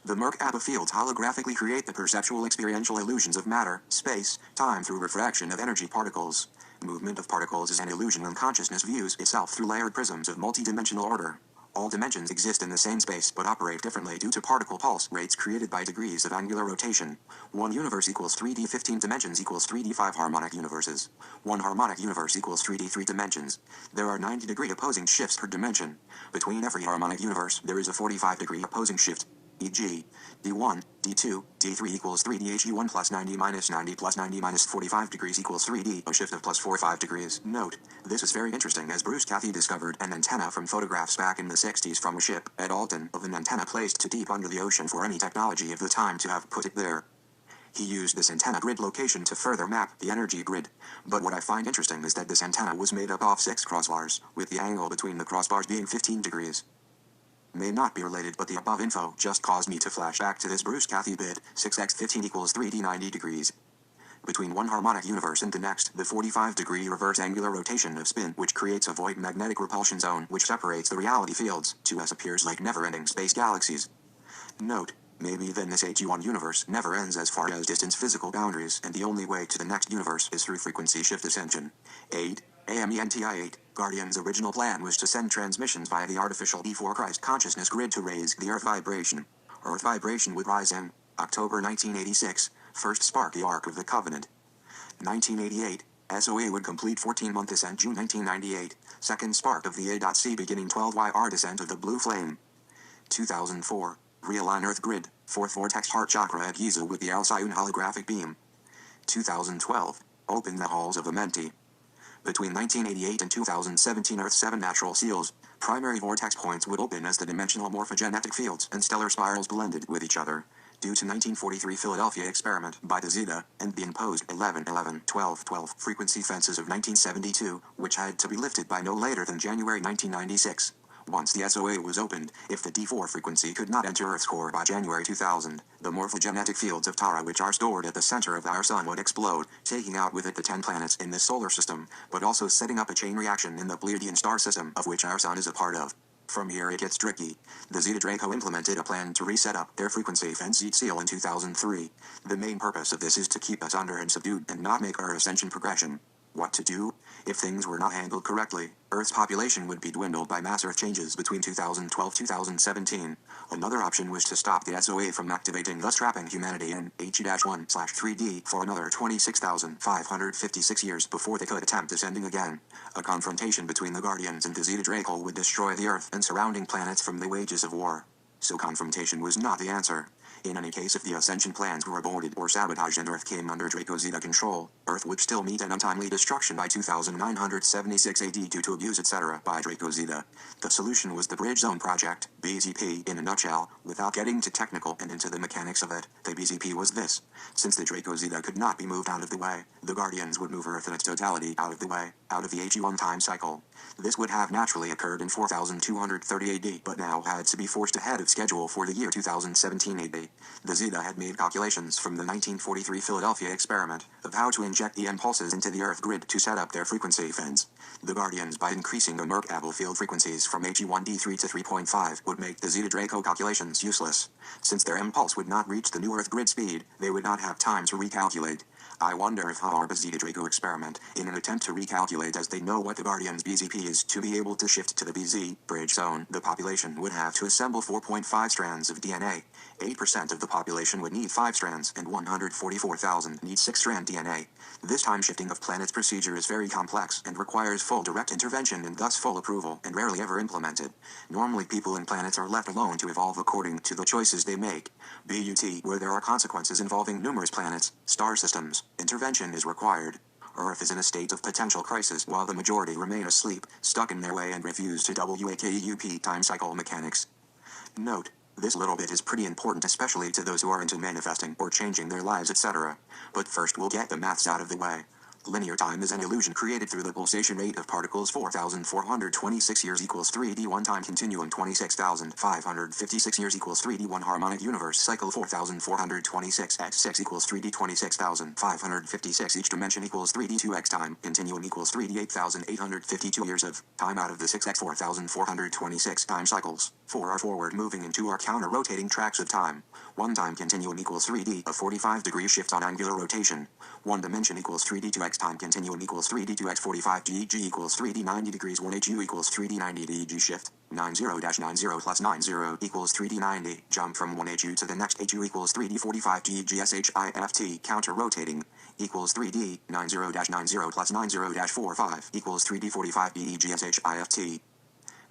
The Merkava fields holographically create the perceptual experiential illusions of matter, space, time through refraction of energy particles. Movement of particles is an illusion when consciousness views itself through layered prisms of multidimensional order. All dimensions exist in the same space but operate differently due to particle pulse rates created by degrees of angular rotation. 1 universe equals 3D 15 dimensions equals 3D 5 harmonic universes. 1 harmonic universe equals 3D 3 dimensions. There are 90-degree opposing shifts per dimension. Between every harmonic universe, there is a 45-degree opposing shift. E.g., D1, D2, D3 equals 3D HE1 plus 90 minus 90 plus 90 minus 45 degrees equals 3D, a shift of plus 45 degrees. Note, this is very interesting as Bruce Cathy discovered an antenna from photographs back in the 60s from a ship at Alton of an antenna placed too deep under the ocean for any technology of the time to have put it there. He used this antenna grid location to further map the energy grid. But what I find interesting is that this antenna was made up of 6 crossbars, with the angle between the crossbars being 15 degrees. May not be related, but the above info just caused me to flash back to this Bruce Cathy bit. 6x15 equals 3D 90 degrees. Between one harmonic universe and the next, the 45-degree reverse angular rotation of spin, which creates a void magnetic repulsion zone which separates the reality fields, to us appears like never-ending space galaxies. Note, maybe then this HE1 universe never ends as far as distance physical boundaries, and the only way to the next universe is through frequency shift ascension. 8. Amenti 8. Guardian's original plan was to send transmissions via the artificial E4 Christ consciousness grid to raise the Earth vibration. Earth vibration would rise in October 1986, first spark the Ark of the Covenant. 1988, SOA would complete 14-month ascent June 1998, second spark of the A.C beginning 12YR descent of the Blue Flame. 2004, realign Earth grid, fourth vortex heart chakra at Giza with the Alexai holographic beam. 2012, open the halls of Amenti. Between 1988 and 2017 Earth's 7 natural seals, primary vortex points would open as the dimensional morphogenetic fields and stellar spirals blended with each other, due to 1943 Philadelphia experiment by the Zeta, and the imposed 11-11-12-12 frequency fences of 1972, which had to be lifted by no later than January 1996. Once the SOA was opened, if the D4 frequency could not enter Earth's core by January 2000, the morphogenetic fields of Tara which are stored at the center of our sun would explode, taking out with it the 10 planets in the solar system, but also setting up a chain reaction in the Pleiadian star system of which our sun is a part of. From here it gets tricky. The Zeta Draco implemented a plan to reset up their frequency fence seal in 2003. The main purpose of this is to keep us under and subdued and not make our ascension progression. What to do? If things were not handled correctly, Earth's population would be dwindled by massive changes between 2012-2017. Another option was to stop the SOA from activating, thus trapping humanity in HE-1/3D for another 26,556 years before they could attempt ascending again. A confrontation between the Guardians and the Zeta Draco would destroy the Earth and surrounding planets from the wages of war. So confrontation was not the answer. In any case, if the ascension plans were aborted or sabotaged and Earth came under Draco Zeta control, Earth would still meet an untimely destruction by 2976 AD due to abuse etc. by Draco Zeta. The solution was the Bridge Zone Project, BZP, in a nutshell. Without getting too technical and into the mechanics of it, the BZP was this. Since the Draco Zeta could not be moved out of the way, the Guardians would move Earth in its totality out of the way, out of the HE1 time cycle. This would have naturally occurred in 4230 AD, but now had to be forced ahead of schedule for the year 2017 AD. The Zeta had made calculations from the 1943 Philadelphia experiment of how to inject the impulses into the Earth grid to set up their frequency fence. The Guardians, by increasing the Merkava Field frequencies from HE1D3 to 3.5, would make the Zeta Draco calculations useless. Since their impulse would not reach the new Earth grid speed, they would not have time to recalculate. I wonder if our Zeta Draco experiment, in an attempt to recalculate as they know what the Guardian's BZP is to be able to shift to the BZ bridge zone, the population would have to assemble 4.5 strands of DNA. 8% of the population would need 5 strands, and 144,000 need 6-strand DNA. This time-shifting of planets procedure is very complex and requires full direct intervention and thus full approval, and rarely ever implemented. Normally people and planets are left alone to evolve according to the choices they make. BUT, where there are consequences involving numerous planets, star systems, intervention is required. Earth is in a state of potential crisis while the majority remain asleep, stuck in their way and refuse to WAKEUP time cycle mechanics. Note, this little bit is pretty important especially to those who are into manifesting or changing their lives etc. But first we'll get the maths out of the way. Linear time is an illusion created through the pulsation rate of particles. 4,426 years equals 3D 1 time continuum. 26,556 years equals 3D 1 harmonic universe cycle. 4,426 x 6 equals 3D 26,556. Each dimension equals 3D 2x time continuum equals 3D 8,852 years of time out of the 6x 4,426 time cycles. 4 are forward moving and 2 are counter rotating tracks of time. 1 time continuum equals 3D, a 45-degree shift on angular rotation. 1 dimension equals 3D 2x x time continuum equals 3d2x 45g g equals 3d 90 degrees 1 hu equals 3d 90 dg shift 90-90 plus 90 equals 3d 90 jump from 1 hu to the next hu equals 3d 45g gshift counter rotating equals 3d 90-90 plus 90-45 equals 3d 45b gshift.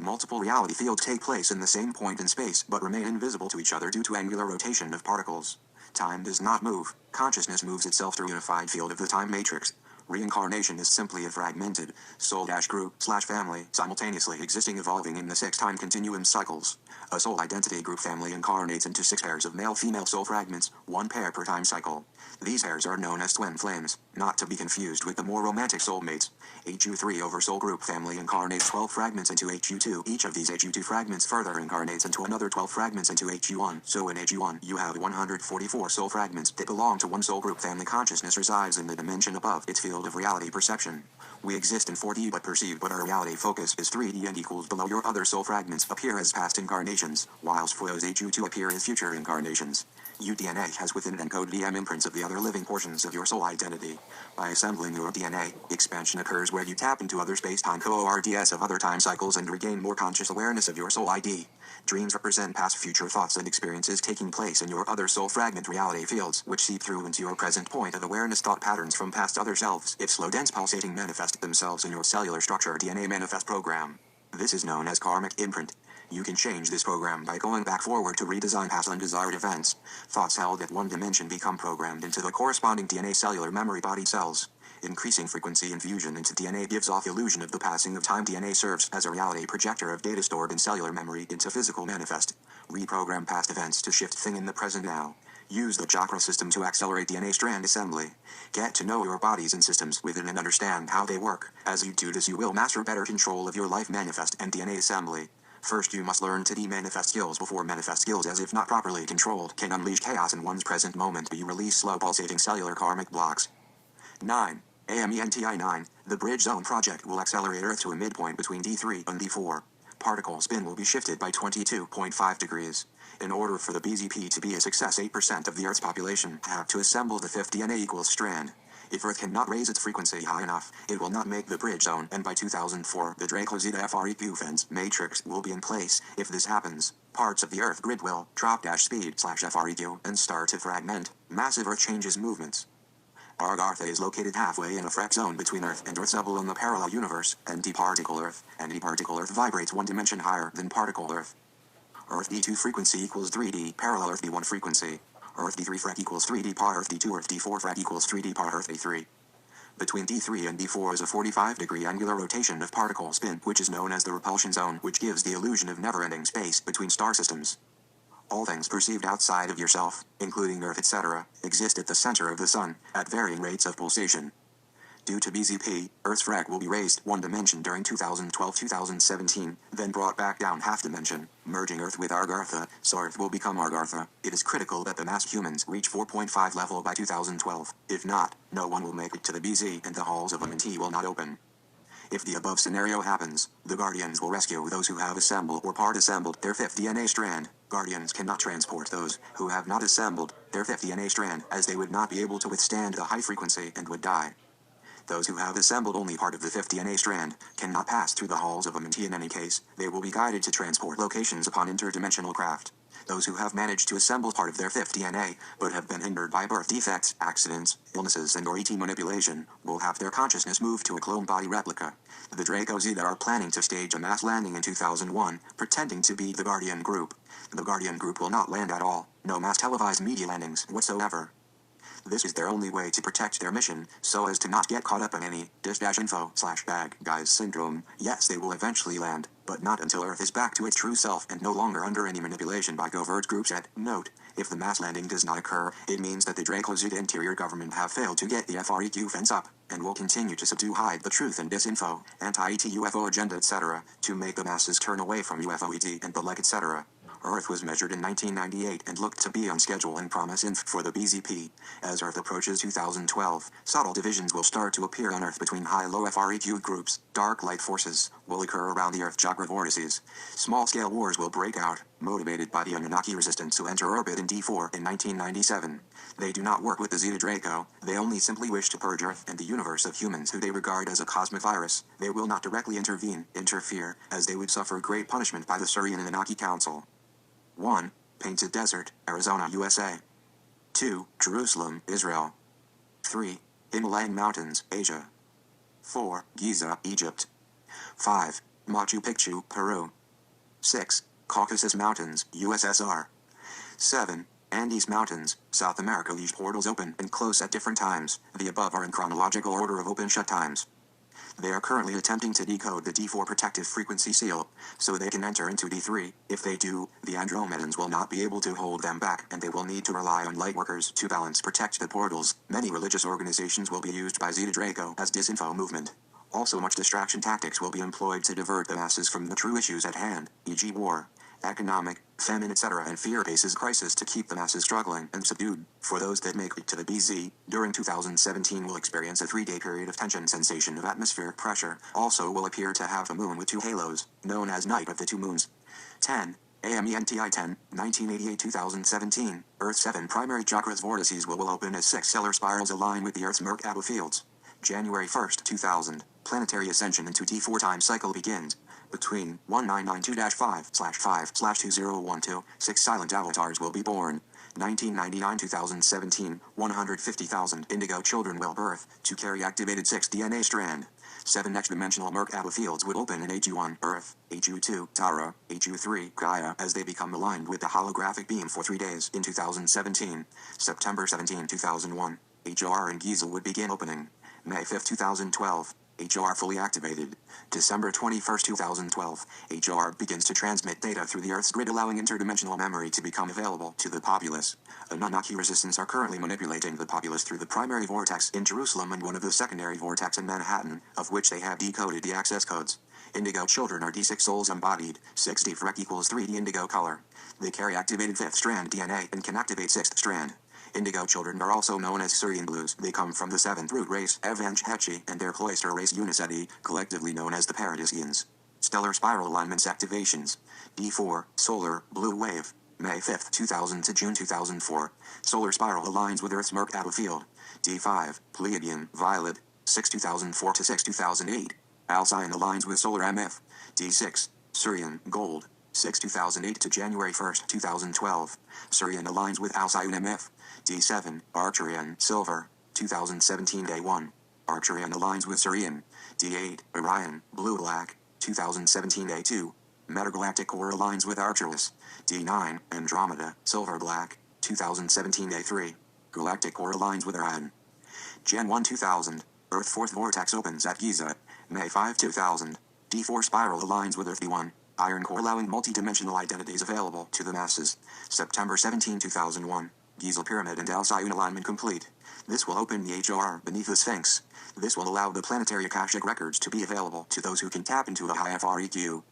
Multiple reality fields take place in the same point in space but remain invisible to each other due to angular rotation of particles. Time does not move. Consciousness moves itself through a unified field of the time matrix. Reincarnation is simply a fragmented soul-group/family simultaneously existing evolving in the 6 time continuum cycles. A soul identity group family incarnates into 6 pairs of male-female soul fragments, 1 pair per time cycle. These pairs are known as twin flames, not to be confused with the more romantic soulmates. HU3 over soul group family incarnates 12 fragments into HU2. Each of these HU2 fragments further incarnates into another 12 fragments into HU1. So in HU1, you have 144 soul fragments that belong to one soul group family. Consciousness resides in the dimension above its field of reality perception. We exist in 4D but perceive, but our reality focus is 3D and equals below. Your other soul fragments appear as past incarnations, whilst for those HU2 appear as future incarnations. UDNA has within it encoded DM imprints of the other living portions of your soul identity. By assembling your DNA, expansion occurs where you tap into other space-time coords of other time cycles and regain more conscious awareness of your soul ID. Dreams represent past future thoughts and experiences taking place in your other soul fragment reality fields, which seep through into your present point of awareness. Thought patterns from past other selves, if slow dense pulsating, manifest themselves in your cellular structure DNA manifest program. This is known as karmic imprint. You can change this program by going back forward to redesign past undesired events. Thoughts held at one dimension become programmed into the corresponding DNA cellular memory body cells. Increasing frequency infusion into DNA gives off illusion of the passing of time. DNA serves as a reality projector of data stored in cellular memory into physical manifest. Reprogram past events to shift thing in the present now. Use the chakra system to accelerate DNA strand assembly. Get to know your bodies and systems within and understand how they work. As you do this, you will master better control of your life manifest and DNA assembly. First, you must learn to de-manifest skills before manifest skills, as if not properly controlled, can unleash chaos in one's present moment. You release slow pulsating cellular karmic blocks. 9. Amenti 9. The Bridge Zone project will accelerate Earth to a midpoint between D3 and D4. Particle spin will be shifted by 22.5 degrees. In order for the BZP to be a success, 8% of the Earth's population have to assemble the 5th DNA equals strand. If Earth cannot raise its frequency high enough, it will not make the Bridge Zone, and by 2004, the Draco Zeta FREQ fence matrix will be in place. If this happens, parts of the Earth grid will drop-speed/FREQ and start to fragment. Massive Earth changes movements. Argartha is located halfway in a frec zone between Earth and Earthsable in the parallel universe, anti-particle Earth. Anti-particle Earth vibrates 1 dimension higher than particle Earth. Earth D2 frequency equals 3D parallel Earth D1 frequency. Earth D3 frac equals 3D par Earth D2 Earth D4 frac equals 3D par Earth D3. Between D3 and D4 is a 45-degree angular rotation of particle spin, which is known as the repulsion zone, which gives the illusion of never-ending space between star systems. All things perceived outside of yourself, including Earth etc., exist at the center of the Sun, at varying rates of pulsation. Due to BZP, Earth's frac will be raised 1 dimension during 2012-2017, then brought back down half dimension, merging Earth with Argartha, so Earth will become Argartha. It is critical that the mass humans reach 4.5 level by 2012. If not, no one will make it to the BZ and the halls of Amenti will not open. If the above scenario happens, the Guardians will rescue those who have assembled or part assembled their 5th DNA strand. Guardians cannot transport those who have not assembled their 5th DNA strand, as they would not be able to withstand the high frequency and would die. Those who have assembled only part of the 5th DNA strand cannot pass through the halls of Amenti. In any case, they will be guided to transport locations upon interdimensional craft. Those who have managed to assemble part of their 5th DNA, but have been hindered by birth defects, accidents, illnesses and/or ET manipulation, will have their consciousness moved to a clone body replica. The Draco Zeta are planning to stage a mass landing in 2001, pretending to be the Guardian Group. The Guardian Group will not land at all, no mass televised media landings whatsoever. This is their only way to protect their mission, so as to not get caught up in any dish-info/bad guys syndrome. Yes, they will eventually land, but not until Earth is back to its true self and no longer under any manipulation by covert groups. Note, if the mass landing does not occur, it means that the Draco Zeta interior government have failed to get the FREQ fence up, and will continue to subdue, hide the truth and disinfo, anti-ET UFO agenda etc., to make the masses turn away from UFO ET and the like etc. Earth was measured in 1998 and looked to be on schedule and promising for the BZP. As Earth approaches 2012, subtle divisions will start to appear on Earth between high-low FREQ groups. Dark light forces will occur around the Earth chakra vortices. Small-scale wars will break out, motivated by the Anunnaki resistance who enter orbit in D4 in 1997. They do not work with the Zeta Draco, they only simply wish to purge Earth and the universe of humans who they regard as a cosmic virus. They will not directly interfere, as they would suffer great punishment by the Surian Anunnaki Council. 1. Painted Desert, Arizona, USA. 2. Jerusalem, Israel. 3. Himalayan Mountains, Asia. 4. Giza, Egypt. 5. Machu Picchu, Peru. 6. Caucasus Mountains, USSR. 7. Andes Mountains, South America. These portals open and close at different times. The above are in chronological order of open-shut times. They are currently attempting to decode the D4 protective frequency seal, so they can enter into D3. If they do, the Andromedans will not be able to hold them back, and they will need to rely on lightworkers to protect the portals. Many religious organizations will be used by Zeta Draco as disinfo movement. Also much distraction tactics will be employed to divert the masses from the true issues at hand, e.g. war, economic, famine, etc., and fear bases crisis to keep the masses struggling and subdued. For those that make it to the BZ, during 2017 will experience a 3-day period of tension sensation of atmospheric pressure. Also will appear to have a moon with 2 halos, known as Night of the 2 Moons. 10. Amenti 10, 1988-2017, Earth's 7 primary chakras vortices will open as 6 stellar spirals align with the Earth's Merkava Fields. January 1, 2000, planetary ascension into D4 time cycle begins. Between 1992-5/5/2012, 6 silent avatars will be born. 1999-2017, 150,000 indigo children will birth to carry activated 6 DNA strand. 7 next-dimensional Merkava fields would open in HU1, Earth, HU2, Tara, HU3, Gaia, as they become aligned with the holographic beam for 3 days in 2017. September 17, 2001, HR in Giza would begin opening. May 5, 2012, HR fully activated. December 21, 2012, HR begins to transmit data through the Earth's grid, allowing interdimensional memory to become available to the populace. Anunnaki resistance are currently manipulating the populace through the primary vortex in Jerusalem and one of the secondary vortex in Manhattan, of which they have decoded the access codes. Indigo children are D6 souls embodied, 6D frec equals 3D indigo color. They carry activated 5th strand DNA and can activate 6th strand. Indigo children are also known as Syrian Blues. They come from the 7th root race, Evangehechi, and their cloister race Uniceti, collectively known as the Paradisians. Stellar spiral alignments activations. D4, Solar, Blue Wave. May 5, 2000 to June 2004. Solar spiral aligns with Earth's Merkava Field. D5, Pleiadian, Violet. 6 2004 to 6 2008. Alcyon aligns with Solar MF. D6, Syrian, Gold. 6 2008 to January 1, 2012. Syrian aligns with Alcyon MF. D7, Arcturian, Silver. 2017 Day 1. Arcturian aligns with Syrian. D8, Orion, Blue-Black. 2017 Day 2. Metagalactic Core aligns with Arcturus. D9, Andromeda, Silver-Black. 2017 Day 3. Galactic Core aligns with Orion. Gen 1 2000. Earth 4th Vortex opens at Giza. May 5 2000. D4 Spiral aligns with Earth D1. Iron Core allowing multi-dimensional identities available to the masses. September 17 2001. Giza Pyramid and Alexai alignment complete. This will open the HR beneath the Sphinx. This will allow the planetary Akashic records to be available to those who can tap into a high FREQ.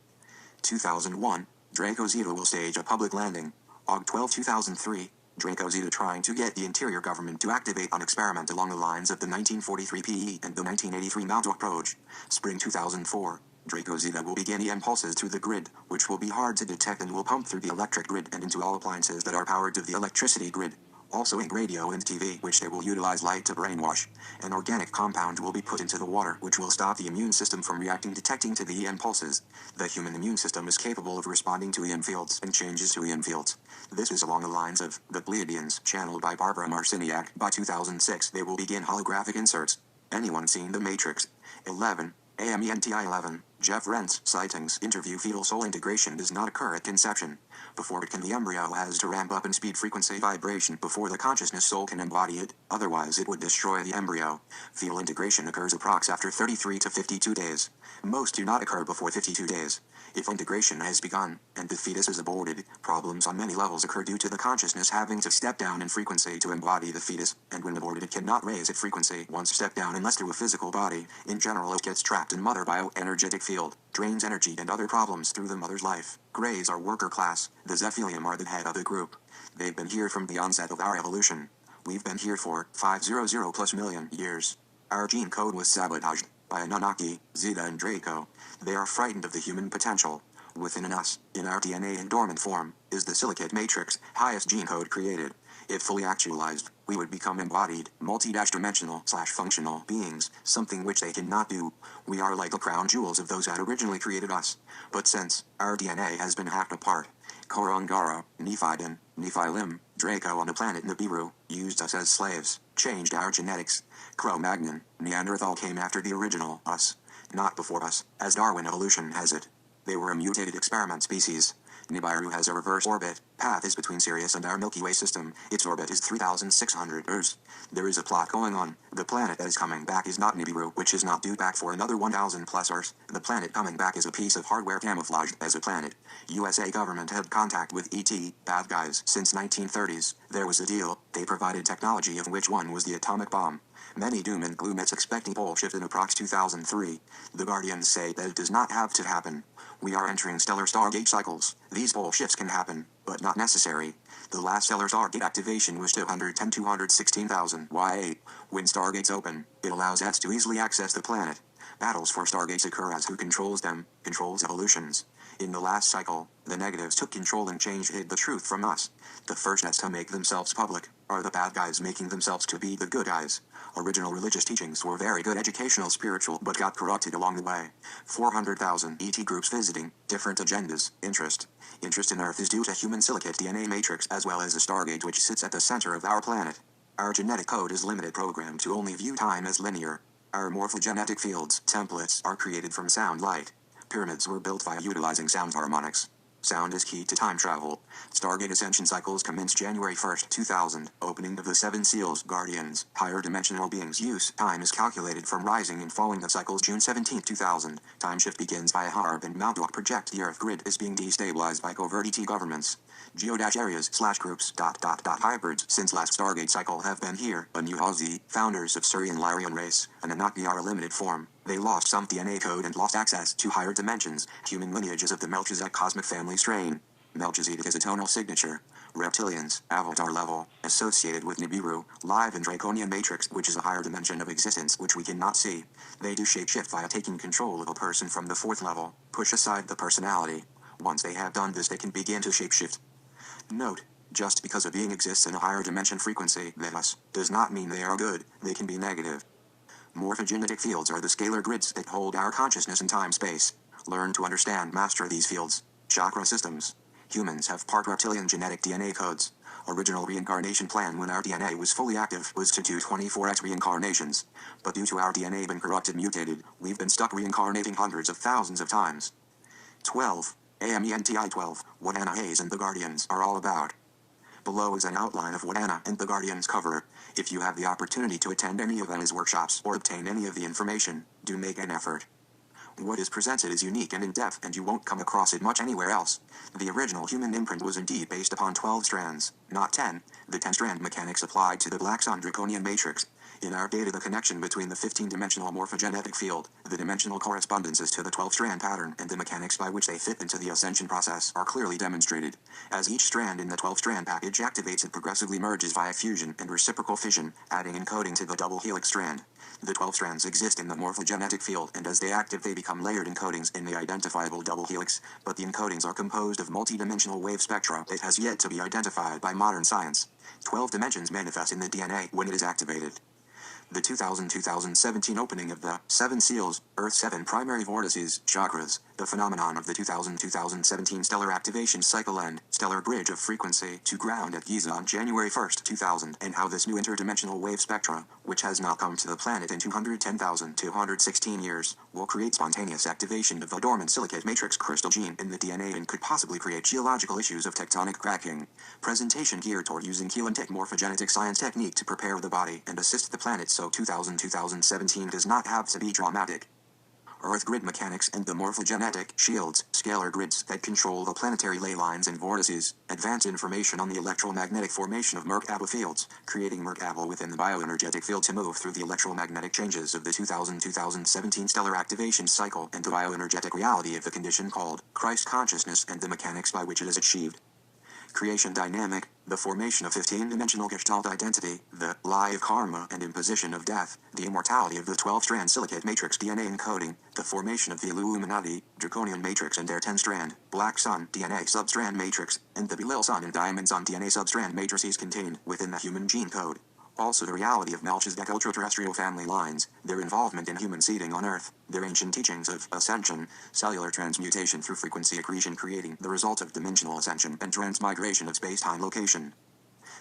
2001. Draco Zeta will stage a public landing. Aug 12 2003. Draco Zeta trying to get the interior government to activate an experiment along the lines of the 1943 PE and the 1983 Mount approach. Spring 2004. Draco Zeta will begin EM pulses through the grid, which will be hard to detect and will pump through the electric grid and into all appliances that are powered to the electricity grid. Also ink radio and TV, which they will utilize light to brainwash. An organic compound will be put into the water, which will stop the immune system from detecting to the EM pulses. The human immune system is capable of responding to EM fields and changes to EM fields. This is along the lines of the Pleiadians, channeled by Barbara Marciniak. By 2006, they will begin holographic inserts. Anyone seen The Matrix? 11. Amenti 11. Jeff Rent's sightings interview fetal soul integration does not occur at conception. Before it can, the embryo has to ramp up in speed frequency vibration before the consciousness soul can embody it, otherwise it would destroy the embryo. Fetal integration occurs approx after 33 to 52 days. Most do not occur before 52 days. If integration has begun, and the fetus is aborted, problems on many levels occur due to the consciousness having to step down in frequency to embody the fetus, and when aborted it cannot raise its frequency once stepped down unless through a physical body. In general it gets trapped in mother bioenergetic field. field, drains energy and other problems through the mother's life. Greys are worker class, the Zephilium are the head of the group. They've been here from the onset of our evolution. We've been here for 500 plus million years. Our gene code was sabotaged by Anunnaki, Zeta and Draco. They are frightened of the human potential. Within us, in our DNA in dormant form, is the silicate matrix, highest gene code created. If fully actualized, we would become embodied, multi-dimensional/functional beings, something which they cannot do. We are like the crown jewels of those that originally created us. But since our DNA has been hacked apart, Korongara, Nephidan, Nephilim, Draco on the planet Nibiru, used us as slaves, changed our genetics. Cro-Magnon, Neanderthal came after the original us, not before us, as Darwin evolution has it. They were a mutated experiment species. Nibiru has a reverse orbit. Path is between Sirius and our Milky Way system. Its orbit is 3,600 Earths. There is a plot going on. The planet that is coming back is not Nibiru, which is not due back for another 1,000 plus Earths. The planet coming back is a piece of hardware camouflaged as a planet. USA government had contact with ET, bad guys, since 1930s. There was a deal. They provided technology of which one was the atomic bomb. Many doom and gloom it's expecting pole shift in approx 2003. The Guardians say that it does not have to happen. We are entering stellar stargate cycles. These pole shifts can happen, but not necessary. The last stellar stargate activation was 216,000 Y8. When stargates open, it allows us to easily access the planet. Battles for stargates occur as who controls them, controls evolutions. In the last cycle, the negatives took control and hid the truth from us. The first nets to make themselves public are the bad guys making themselves to be the good guys. Original religious teachings were very good educational spiritual but got corrupted along the way. 400,000 ET groups visiting, different agendas, interest. Interest in Earth is due to human silicate DNA matrix as well as a stargate which sits at the center of our planet. Our genetic code is limited programmed to only view time as linear. Our morphogenetic fields, templates, are created from sound light. Pyramids were built via utilizing sound harmonics. Sound is key to time travel. Stargate ascension cycles commence January 1st, 2000. Opening of the Seven Seals, Guardians, higher dimensional beings use. Time is calculated from rising and falling of cycles June 17, 2000. Time shift begins by Harb and Mount Doak project the Earth grid is being destabilized by covert ET governments. Geo-areas/groups. Hybrids since last Stargate cycle have been here. A new Aussie, founders of Surian Lyrian race, and Anunnaki are a limited form. They lost some DNA code and lost access to higher dimensions, human lineages of the Melchizedek cosmic family strain. Melchizedek is a tonal signature. Reptilians, avatar level, associated with Nibiru, live in Draconian Matrix, which is a higher dimension of existence which we cannot see. They do shapeshift via taking control of a person from the fourth level, push aside the personality. Once they have done this they can begin to shapeshift. Note, just because a being exists in a higher dimension frequency than us, does not mean they are good, they can be negative. Morphogenetic fields are the scalar grids that hold our consciousness in time-space. Learn to understand, master these fields. Chakra systems. Humans have part reptilian genetic DNA codes. Original reincarnation plan when our DNA was fully active was to do 24x reincarnations. But due to our DNA being corrupted mutated, we've been stuck reincarnating hundreds of thousands of times. 12. Amenti 12. What Anna Hayes and the Guardians are all about. Below is an outline of what Anna and the Guardians cover. If you have the opportunity to attend any of Anna's workshops or obtain any of the information, do make an effort. What is presented is unique and in-depth and you won't come across it much anywhere else. The original human imprint was indeed based upon 12 strands, not 10. The 10-strand mechanics applied to the Black Sun Draconian Matrix. In our data the connection between the 15-dimensional morphogenetic field, the dimensional correspondences to the 12-strand pattern and the mechanics by which they fit into the ascension process are clearly demonstrated. As each strand in the 12-strand package activates it progressively merges via fusion and reciprocal fission, adding encoding to the double helix strand. The 12 strands exist in the morphogenetic field and as they active they become layered encodings in the identifiable double helix, but the encodings are composed of multi-dimensional wave spectra that has yet to be identified by modern science. 12 dimensions manifest in the DNA when it is activated. The 2000-2017 opening of the Seven Seals, Earth 7 primary vortices, chakras, the phenomenon of the 2000-2017 stellar activation cycle and stellar bridge of frequency to ground at Giza on January 1, 2000, and how this new interdimensional wave spectra, which has not come to the planet in 210,216 years, will create spontaneous activation of the dormant silicate matrix crystal gene in the DNA and could possibly create geological issues of tectonic cracking. Presentation geared toward using Keelantic morphogenetic science technique to prepare the body and assist the planet so 2000-2017 does not have to be dramatic. Earth grid mechanics and the morphogenetic shields, scalar grids that control the planetary ley lines and vortices, advance information on the electromagnetic formation of Merkava fields, creating Merkava within the bioenergetic field to move through the electromagnetic changes of the 2000-2017 stellar activation cycle and the bioenergetic reality of the condition called Christ consciousness and the mechanics by which it is achieved. Creation dynamic, the formation of 15-dimensional Gestalt identity, the lie of karma and imposition of death, the immortality of the 12-strand silicate matrix DNA encoding, the formation of the Illuminati, draconian matrix and their 10-strand, black sun DNA substrand matrix, and the Belil sun and diamond sun DNA substrand matrices contained within the human gene code. Also the reality of Melchizedek ultra-terrestrial family lines, their involvement in human seeding on Earth, their ancient teachings of ascension, cellular transmutation through frequency accretion creating the result of dimensional ascension and transmigration of space-time location.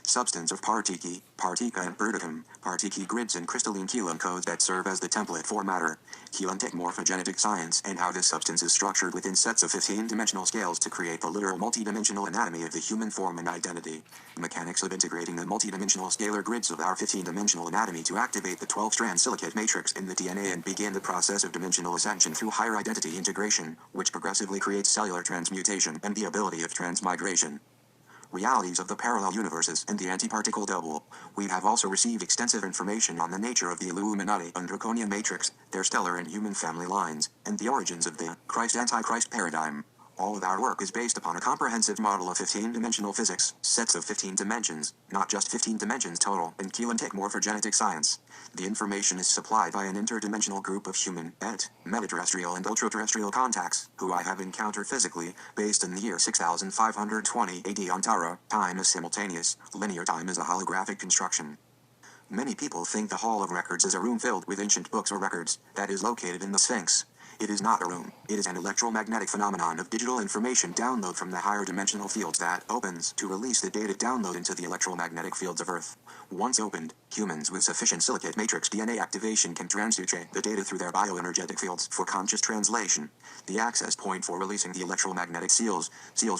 Substance of Partiki, Partika and Perticum, Partiki grids and crystalline Keelan codes that serve as the template for matter, Keelantic morphogenetic science and how this substance is structured within sets of 15-dimensional scales to create the literal multidimensional anatomy of the human form and identity. Mechanics of integrating the multidimensional scalar grids of our 15-dimensional anatomy to activate the 12-strand silicate matrix in the DNA and begin the process of dimensional ascension through higher identity integration, which progressively creates cellular transmutation and the ability of transmigration. Realities of the parallel universes and the antiparticle double. We have also received extensive information on the nature of the Illuminati and draconian matrix, their stellar and human family lines, and the origins of the Christ-Antichrist paradigm. All of our work is based upon a comprehensive model of 15-dimensional physics, sets of 15 dimensions, not just 15 dimensions total, and Keelantic morphogenetic science. The information is supplied by an interdimensional group of human, metaterrestrial and ultraterrestrial contacts, who I have encountered physically, based in the year 6520 AD on Tara. Time is simultaneous, linear time is a holographic construction. Many people think the Hall of Records is a room filled with ancient books or records, that is located in the Sphinx. It is not a room, it is an electromagnetic phenomenon of digital information download from the higher dimensional fields that opens to release the data download into the electromagnetic fields of Earth. Once opened, humans with sufficient silicate matrix DNA activation can transmutate the data through their bioenergetic fields for conscious translation. The access point for releasing the electromagnetic seals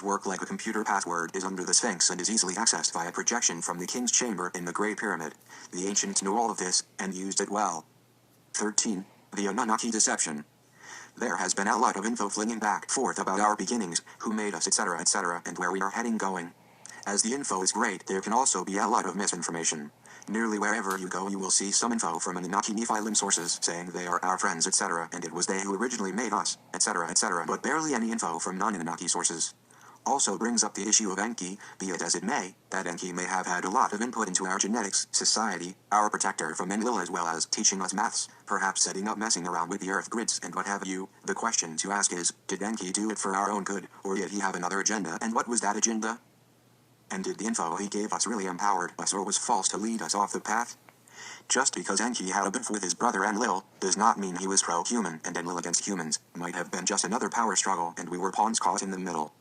work like a computer password is under the Sphinx and is easily accessed via projection from the King's Chamber in the Great Pyramid. The ancients knew all of this, and used it well. 13. The Anunnaki Deception. There has been a lot of info flinging back forth about our beginnings, who made us etc., and where we are heading going. As the info is great, there can also be a lot of misinformation. Nearly wherever you go you will see some info from Anunnaki Nephilim sources saying they are our friends etc., and it was they who originally made us, etc., but barely any info from non-Anunnaki sources. Also brings up the issue of Enki, be it as it may, that Enki may have had a lot of input into our genetics, society, our protector from Enlil as well as teaching us maths, perhaps setting up messing around with the earth grids and what have you. The question to ask is, did Enki do it for our own good, or did he have another agenda, and what was that agenda? And did the info he gave us really empowered us or was false to lead us off the path? Just because Enki had a beef with his brother Enlil, does not mean he was pro-human and Enlil against humans. Might have been just another power struggle and we were pawns caught in the middle.